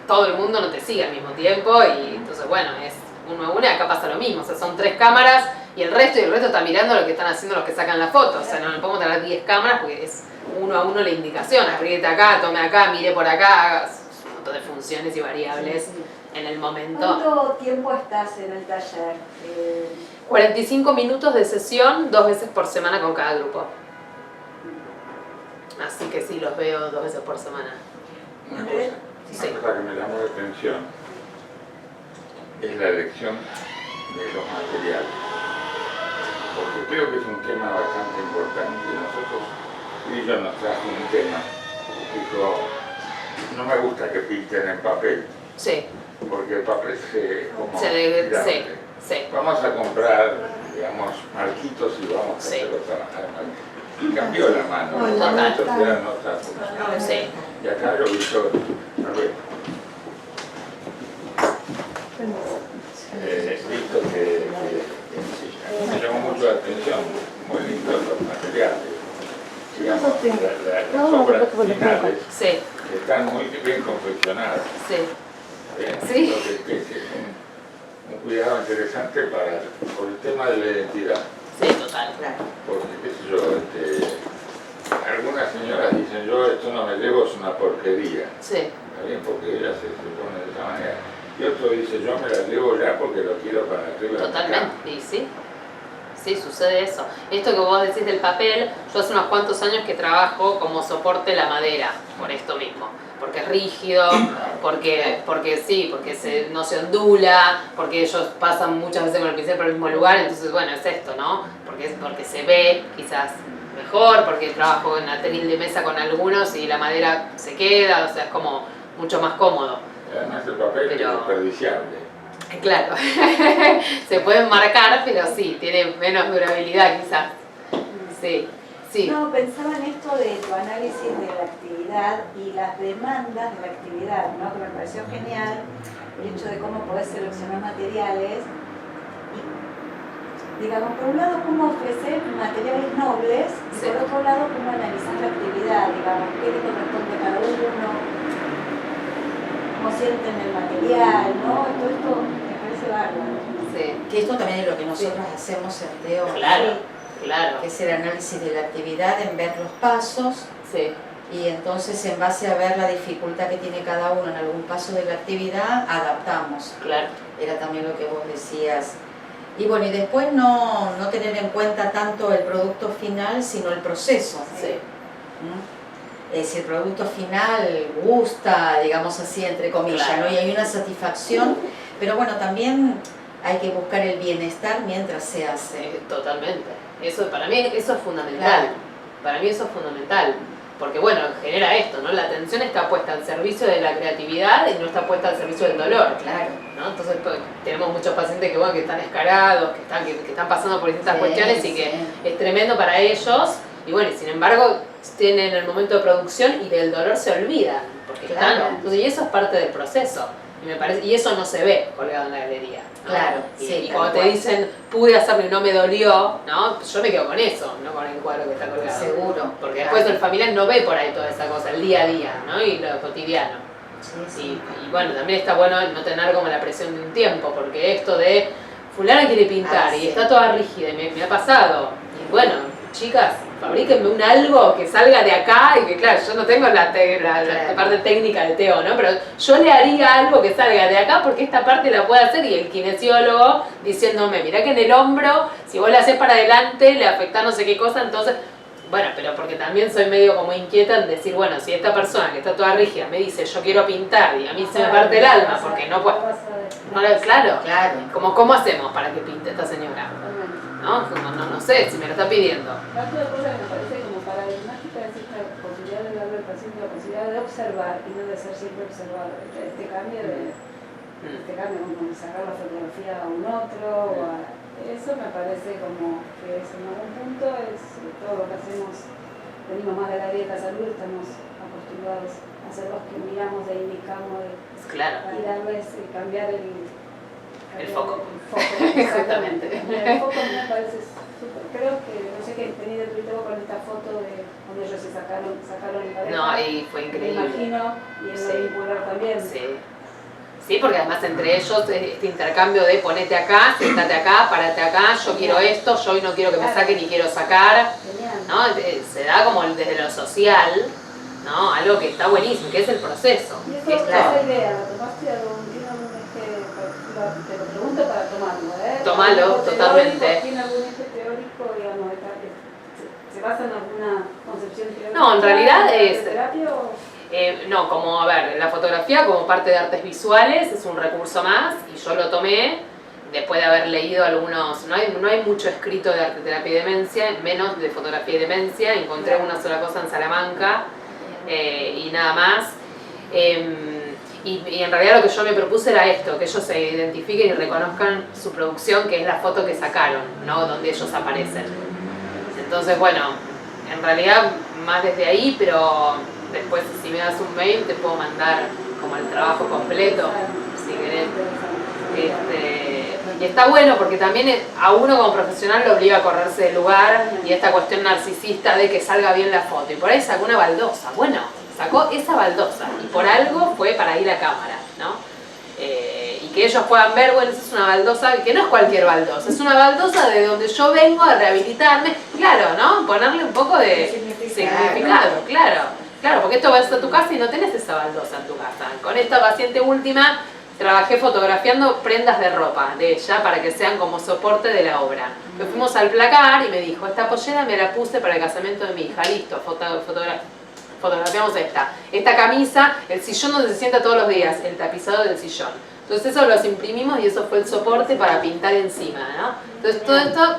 todo el mundo no te sigue al mismo tiempo y entonces, bueno, es 1 a 1 y acá pasa lo mismo, o sea, son 3 cámaras y el resto está mirando lo que están haciendo los que sacan la foto, o sea, no le podemos tener 10 cámaras porque es 1 a 1 la indicación, apriete acá, tome acá, mire por acá, un montón de funciones y variables en el momento.
¿Cuánto tiempo estás en el taller?
45 minutos de sesión, 2 veces por semana con cada grupo. Así que sí, los veo 2 veces por semana.
Una cosa que me llamó la atención es la elección de los materiales, porque creo que es un tema bastante importante. Nosotros, Grillo nos trajo un tema, dijo, no me gusta que pinten en papel,
Sí,
porque el papel se como
sí.
Vamos a comprar, digamos, marquitos y vamos a hacerlo trabajar mal. Y cambió la mano, los marquitos eran otras funciones.
Sí.
Y acá lo hizo visto que me llamó mucho la atención, muy lindos los materiales. Digamos, las obras finales
Sí,
están muy bien confeccionadas.
sí.
Bien,
Sí.
entonces, que es un cuidado interesante por el tema de la identidad.
Sí, total.
Porque, qué sé yo, algunas señoras dicen, yo esto no me llevo, es una porquería.
Sí,
Está bien, porque ellas se ponen de esa manera. Y otro dice, yo me la llevo ya porque lo quiero para arriba de mi cama.
totalmente. Y sí. Sí, sucede eso. Esto que vos decís del papel, yo hace unos cuantos años que trabajo como soporte la madera, por esto mismo. Porque es rígido, porque no se ondula, porque ellos pasan muchas veces con el pincel por el mismo lugar, entonces bueno, es esto, ¿no? Porque se ve quizás mejor, porque trabajo en atril de mesa con algunos y la madera se queda, o sea, es como mucho más cómodo.
Además el papel es desperdiciable.
Claro, se pueden marcar, pero sí, tiene menos durabilidad quizás. Sí, sí.
No, pensaba en esto de tu análisis de la actividad y las demandas de la actividad, ¿no? Que me pareció genial el hecho de cómo podés seleccionar materiales y, digamos, por un lado cómo ofrecer materiales nobles y
Sí.
por otro lado cómo analizar la actividad, digamos, qué le corresponde a cada uno, cómo sienten el material, ¿no? Todo esto me parece bárbaro.
Sí,
Que esto también es lo que nosotros hacemos en Teo,
claro, claro.
que es el análisis de la actividad, en ver los pasos
Sí,
y entonces en base a ver la dificultad que tiene cada uno en algún paso de la actividad, adaptamos.
claro.
Era también lo que vos decías. Y bueno, y después no tener en cuenta tanto el producto final, sino el proceso.
Sí,
Si el producto final gusta, digamos así, entre comillas,
Claro.
¿no? Y hay una satisfacción, pero bueno, también hay que buscar el bienestar mientras se hace.
totalmente. Eso, para mí eso es fundamental.
Claro.
Para mí eso es fundamental. Porque bueno, genera esto, ¿no? La atención está puesta al servicio de la creatividad y no está puesta al servicio del dolor.
Claro.
¿No? Entonces pues, tenemos muchos pacientes que, bueno, que están escarados, que están pasando por distintas
Sí,
cuestiones y que
sí.
es tremendo para ellos. Y bueno, y sin embargo, tienen el momento de producción y del dolor se olvidan. Porque
Claro.
están, entonces, y eso es parte del proceso. Y, me parece, y eso no se ve colgado en la galería, ¿no?
Claro,
Y,
sí,
y
tal
cuando te
cual.
dicen, pude hacerlo y no me dolió, ¿no? Yo me quedo con eso, no con el cuadro que está colgado.
Seguro.
Porque
claro.
después el familiar no ve por ahí toda esa cosa, el día a día, ¿no? Y lo cotidiano.
Sí, sí.
Y bueno, también está bueno no tener como la presión de un tiempo, porque esto de fulana quiere pintar y
sí.
está toda rígida y me ha pasado. Y bueno, chicas, fabríquenme un algo que salga de acá y que claro, yo no tengo la parte técnica de Teo, ¿no? Pero yo le haría algo que salga de acá porque esta parte la puede hacer y el kinesiólogo diciéndome, mirá que en el hombro, si vos le haces para adelante, le afecta no sé qué cosa, entonces... Bueno, pero porque también soy medio como inquieta en decir, bueno, si esta persona que está toda rígida me dice yo quiero pintar y a mí se me parte el alma porque no puedo... Claro,
Claro.
como ¿cómo hacemos para que pinte esta señora? ¿No? No sé, si me lo está pidiendo.
La otra cosa que me parece como paradigmática es esta posibilidad de darle al paciente la posibilidad de observar y no de ser siempre observado. Este cambio como de sacar la fotografía a un otro o a Eso me parece como que es, en algún punto es todo lo que hacemos, venimos más de la área de la salud, estamos acostumbrados a ser los que miramos e indicamos
Claro.
y darles, cambiar el
foco.
Exactamente. El foco me parece súper, creo que, no sé qué tenía el Twitter con esta foto de donde ellos se sacaron en pareja.
No, y fue increíble.
Me imagino, y en
Sí.
lo vincular también.
Sí. Sí, porque además entre ellos este intercambio de ponete acá, sentate acá, parate acá, yo quiero esto, yo hoy no quiero que me saquen y quiero sacar,
Genial.
¿no? Se da como desde lo social, ¿no? Algo que está buenísimo, que es el proceso.
Y eso,
Que está-
esa idea, ¿la tomaste tiene algún te lo pregunto para tomarlo, ¿eh?
Tómalo,
¿Algún
totalmente.
teórico, ¿tiene algún eje teórico, digamos, se basa en alguna concepción teórica?
No, en realidad es-
¿De terapia o...?
No, como, a ver, la fotografía como parte de artes visuales es un recurso más y yo lo tomé después de haber leído algunos, no hay mucho escrito de arte, terapia y demencia, menos de fotografía y demencia, encontré una sola cosa en Salamanca y nada más. Y en realidad lo que yo me propuse era esto, que ellos se identifiquen y reconozcan su producción, que es la foto que sacaron, ¿no? Donde ellos aparecen. Entonces, bueno, en realidad más desde ahí, pero después si me das un mail te puedo mandar como el trabajo completo, si querés. Y está bueno porque también a uno como profesional lo obliga a correrse del lugar y esta cuestión narcisista de que salga bien la foto. Y por ahí sacó una baldosa. Bueno, sacó esa baldosa y por algo fue para ir a cámara, ¿no? Y que ellos puedan ver, bueno, esa es una baldosa, que no es cualquier baldosa, es una baldosa de donde yo vengo a rehabilitarme. Claro, ¿no? Ponerle un poco de significado, claro, porque esto vas a tu casa y no tenés esa baldosa en tu casa. Con esta paciente última trabajé fotografiando prendas de ropa de ella para que sean como soporte de la obra. Nos fuimos al placar y me dijo, esta pollera me la puse para el casamiento de mi hija, listo, fotografiamos esta camisa, el sillón donde se sienta todos los días, el tapizado del sillón. Entonces eso los imprimimos y eso fue el soporte para pintar encima, ¿no? Entonces todo esto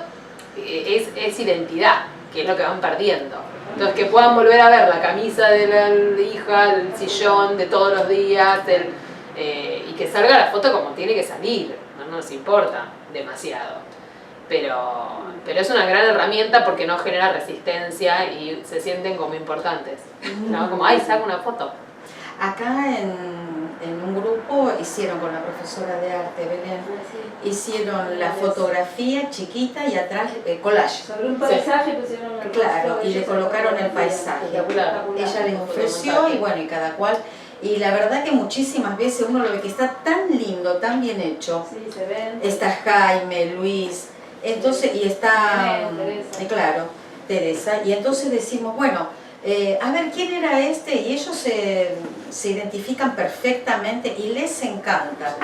es identidad, que es lo que van perdiendo. Entonces que puedan volver a ver la camisa de la hija, el sillón de todos los días, y que salga la foto como tiene que salir, no nos importa demasiado. Pero es una gran herramienta porque no genera resistencia y se sienten como importantes, ¿no? Como, ay, saco una foto.
Acá en un grupo hicieron con la profesora de arte, Belén, hicieron la fotografía chiquita y atrás collage.
Sobre un paisaje pusieron el
Claro,
rostro,
y le
ellos
colocaron el
espectacular.
paisaje.
Espectacular.
Ella les ofreció y bueno, y cada cual. Y la verdad que muchísimas veces uno lo ve que está tan lindo, tan bien hecho.
Sí, se ven.
Está Jaime, Luis, entonces, y está,
Teresa.
claro, Teresa, y entonces decimos, bueno, a ver quién era este, y ellos se identifican perfectamente y les encanta.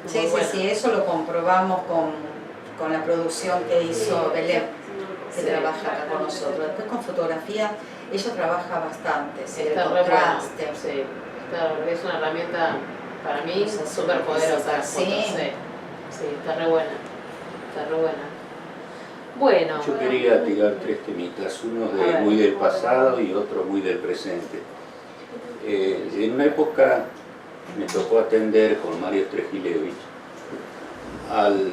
Sí, sí, eso lo comprobamos con la producción que hizo Belén, que
Sí,
trabaja acá con nosotros. Después con fotografía, ella trabaja bastante, el
Está re bueno,
contraste.
sí, claro, es una herramienta para mí súper poderosa.
Sí.
Sí, está re buena. Bueno,
Yo quería tirar tres temitas, uno
A ver.
muy del pasado y otro muy del presente. En una época me tocó atender con Mario Strejilevich al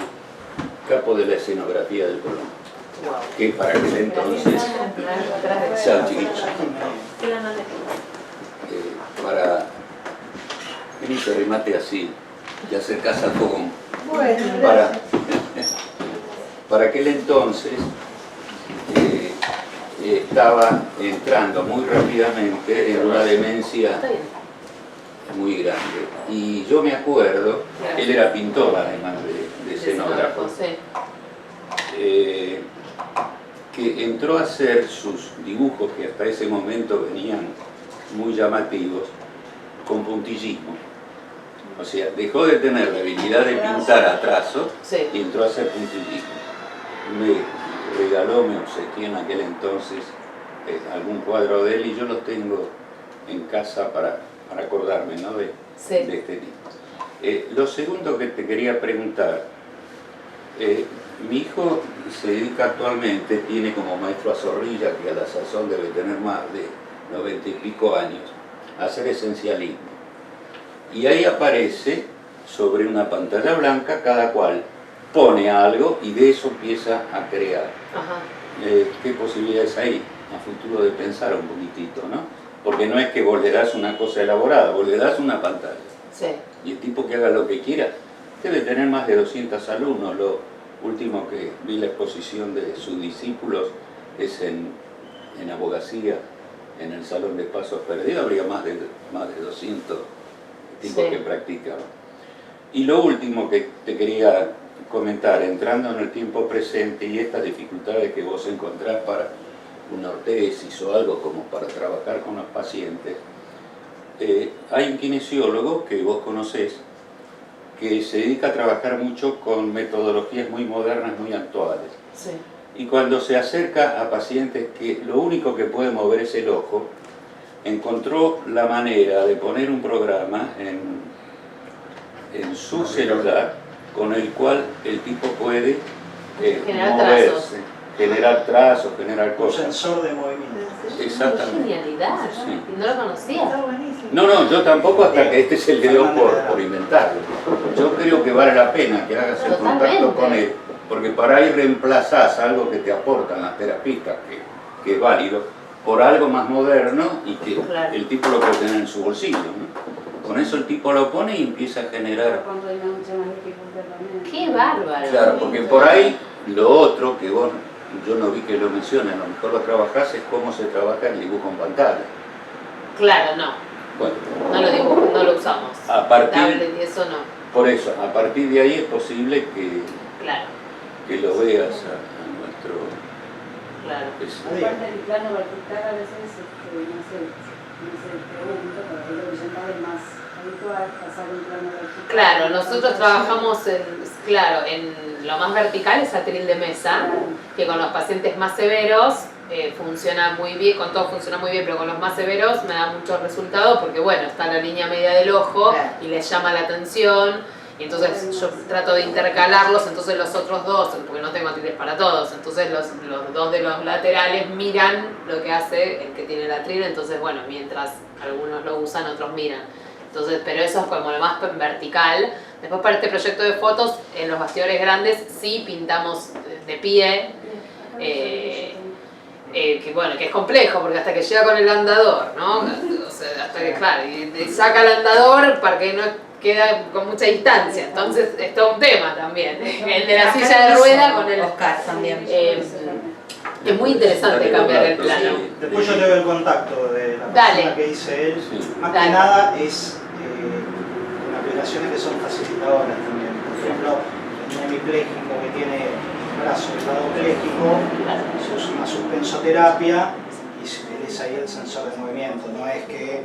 capo de la escenografía del Colón, que para aquel entonces, chao chiquitos, para venir remate así, te acercás al fogón. Para aquel entonces estaba entrando muy rápidamente en una demencia muy grande. Y yo me acuerdo, él era pintor además de escenógrafo, que entró a hacer sus dibujos, que hasta ese momento venían muy llamativos, con puntillismo. O sea, dejó de tener la habilidad de pintar a trazo y entró a hacer puntillismo. Me regaló, me obsequió en aquel entonces algún cuadro de él y yo los tengo en casa para acordarme, ¿no? de este tipo. Lo segundo que te quería preguntar, mi hijo se dedica actualmente, tiene como maestro a Zorrilla, que a la sazón debe tener más de 90 y pico años, a hacer esencialismo. Y ahí aparece sobre una pantalla blanca cada cual pone algo y de eso empieza a crear.
Ajá.
¿Qué posibilidades hay a futuro de pensar un poquitito, no? Porque no es que vos le das una cosa elaborada, vos le das una pantalla.
Sí.
Y el tipo que haga lo que quiera, debe tener más de 200 alumnos. Lo último que vi la exposición de sus discípulos es en abogacía, en el Salón de Pasos Perdidos, habría más de 200 tipos que practicaban. Y lo último que te quería comentar, entrando en el tiempo presente y estas dificultades que vos encontrás para una ortesis o algo como para trabajar con los pacientes, hay un kinesiólogo que vos conocés que se dedica a trabajar mucho con metodologías muy modernas, muy actuales.
Sí.
Y cuando se acerca a pacientes que lo único que puede mover es el ojo, encontró la manera de poner un programa en su celular con el cual el tipo puede
Generar
moverse,
trazos.
generar trazos, generar
Un
cosas.
sensor de movimiento.
Exactamente.
Qué genialidad.
Sí.
No lo conocía.
Está buenísimo.
No, yo tampoco, hasta que este es el video por inventarlo. Yo creo que vale la pena que hagas el contacto
Totalmente.
con él, porque para ahí reemplazás algo que te aportan las terapistas, que es válido, por algo más moderno y que
Claro.
el tipo lo puede tener en su bolsillo, ¿no? Con eso el tipo lo pone y empieza a generar.
Cuando hay mucha más dificultad también.
Qué bárbaro.
Claro, porque por ahí lo otro que vos, yo no vi que lo mencionen, a lo mejor lo trabajás, es cómo se trabaja el dibujo en pantalla.
Claro, no.
Bueno,
No lo dibujo, no lo usamos.
a partir,
Tablet y eso no.
por eso, a partir de ahí es posible
Claro,
que lo veas a nuestro...
claro.
Aparte del plano vertical a veces, no sé, pregunto, para que lo horizontal es más habitual, pasar un plano vertical.
Claro, nosotros trabajamos en lo más vertical es atril de mesa, que con los pacientes más severos funciona muy bien, con todos funciona muy bien, pero con los más severos me da muchos resultados porque bueno, está en la línea media del ojo y les llama la atención. Y entonces yo trato de intercalarlos, entonces los otros dos, porque no tengo atriles para todos, entonces los dos de los laterales miran lo que hace el que tiene el atril, entonces bueno, mientras algunos lo usan, otros miran. Entonces, pero eso es como lo más vertical. Después para este proyecto de fotos, en los bastidores grandes sí pintamos de pie, que bueno, que es complejo, porque hasta que llega con el andador, ¿no? O sea, hasta que, claro, y saca el andador para que no queda con mucha distancia, entonces es todo un tema también. El de la silla de rueda con el...
Oscar también.
Es muy interesante cambiar el plano.
Después yo te doy el contacto de la
Dale.
persona que dice él.
Sí.
Más
Dale.
que nada es con aplicaciones que son facilitadoras también. Por ejemplo, el hemipléjico que tiene brazo cuadripléjico, se usa una suspensoterapia y se utiliza ahí el sensor de movimiento. No es que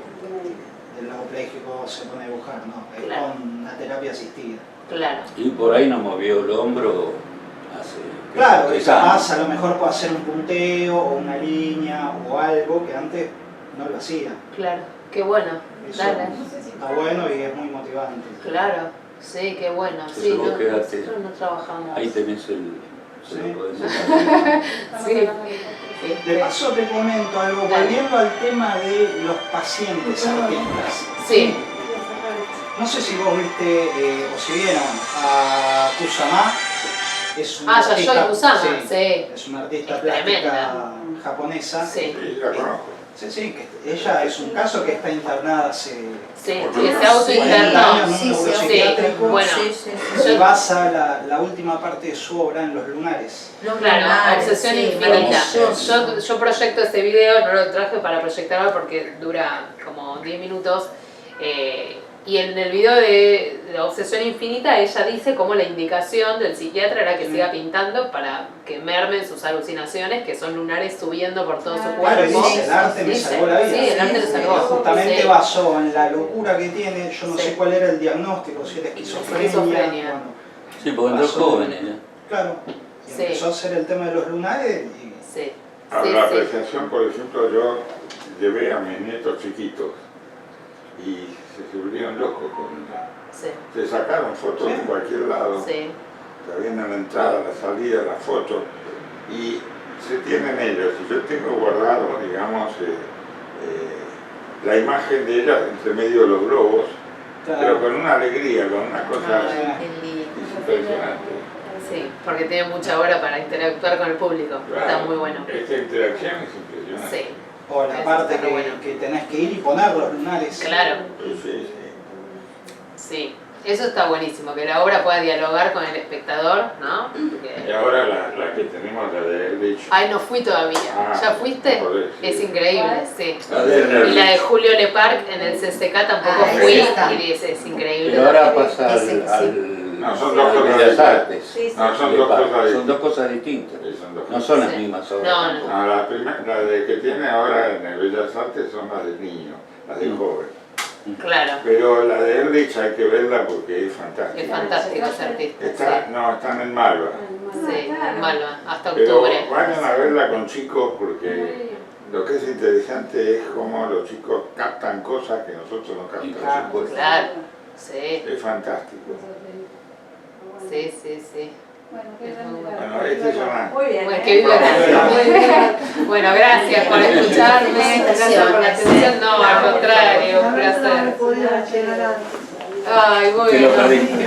el logopléjico se pone a dibujar, no, es
Claro.
con una terapia asistida.
Claro.
Y por ahí no movió el hombro hace...
Claro, y
3 años.
capaz a lo mejor puede hacer un punteo o una línea o algo que antes no lo hacía.
Claro, qué bueno.
Eso
Dale.
está bueno y es muy motivante.
Claro, sí, qué bueno.
Entonces
Sí,
vos quedate.
nosotros no trabajamos.
Ahí tenés el... se
Sí.
lo podés sacar.
Sí.
De paso te comento algo,
Dale.
volviendo al tema de los pacientes artistas.
Sí.
No sé si vos viste o si vieron a Kusama. Es una
Yayoi Kusama, sí.
Es una artista
Es
plástica
tremenda.
japonesa.
Sí.
Sí, la conozco.
Sí, que ella es un caso que está internada hace
Sí,
Porque
que se
40
autointernó.
años, ¿no?
Sí, sí,
Neuropsiquiátrico.
Bueno,
Y
yo-
basa la última parte de su obra en los lunares.
Claro, Obsesión
sí,
Infinita.
maravilloso.
Yo proyecto ese video, no lo traje para proyectarlo porque dura como 10 minutos. Y en el video de la Obsesión Infinita ella dice cómo la indicación del psiquiatra era que siga pintando para que mermen sus alucinaciones, que son lunares subiendo por todo su
Claro,
cuerpo.
dice, el arte me
Dice,
salvó la vida.
sí, el arte le salvó.
Justamente
Sí.
basó en la locura que tiene, yo no
Sí.
sé cuál era el diagnóstico, si era esquizofrenia.
Esquizofrenia.
Bueno,
Sí, porque entró
Pasó.
joven ella.
claro, y
Sí.
empezó a hacer el tema de los lunares y
Sí,
A
sí,
la
sí.
apreciación, por ejemplo, yo llevé a mis nietos chiquitos y se volvieron locos con ella.
Sí,
Se sacaron fotos
Sí.
de cualquier lado,
sí,
sabían a la entrada, a la salida, las fotos, y se tienen ellos. Y yo tengo guardado, digamos, la imagen de ellas entre medio de los globos, pero con una alegría, con una cosa
Ah,
impresionante.
Sí, porque tiene mucha hora para interactuar con el público. Está
Claro,
muy bueno.
Esta interacción es impresionante.
Sí,
O la
Eso
parte
está
que,
bueno.
que tenés que ir y poner los lunares.
claro.
Sí, sí.
Sí, eso está buenísimo, que la obra pueda dialogar con el espectador, ¿no?
Y
Porque...
ahora la que tenemos, la de Eldritch.
Ay, no fui todavía.
Ah,
¿Ya fuiste?
no podés, sí.
Es increíble, sí.
La de
Y la de
Eldritch.
Julio Leparc en el CCK tampoco
Ah,
fui
esa.
y es increíble.
Pero ahora pasa
Ese,
al
No, son dos
a
cosas
Bellas
distintas.
Artes.
Sí, sí.
No, son
Le
dos
pa-
cosas
son
distintas.
dos cosas distintas.
Sí, son dos
No
cosas.
son las
Sí.
mismas obras.
No, no.
No, la de que tiene ahora en el Bellas Artes son las de niño, las de joven.
Claro,
Pero la de Eldritch hay que verla porque es fantástica.
es fantástico ese artista.
Está, no, están en Malva.
Sí, en Malva, hasta
Pero
octubre.
vayan a verla con chicos porque lo que es interesante es cómo los chicos captan cosas que nosotros no
Y por
captamos.
supuesto.
Claro, sí,
Es fantástico.
sí, sí, sí.
Bueno, qué
Es muy
grande.
bueno.
Bueno, este es una...
Muy bien.
Bueno,
¿eh?
que viva la Muy bien. Bueno, gracias por escucharme, gracias por la atención. No, al contrario, un placer. Ay,
Te lo
bueno.
perdiste.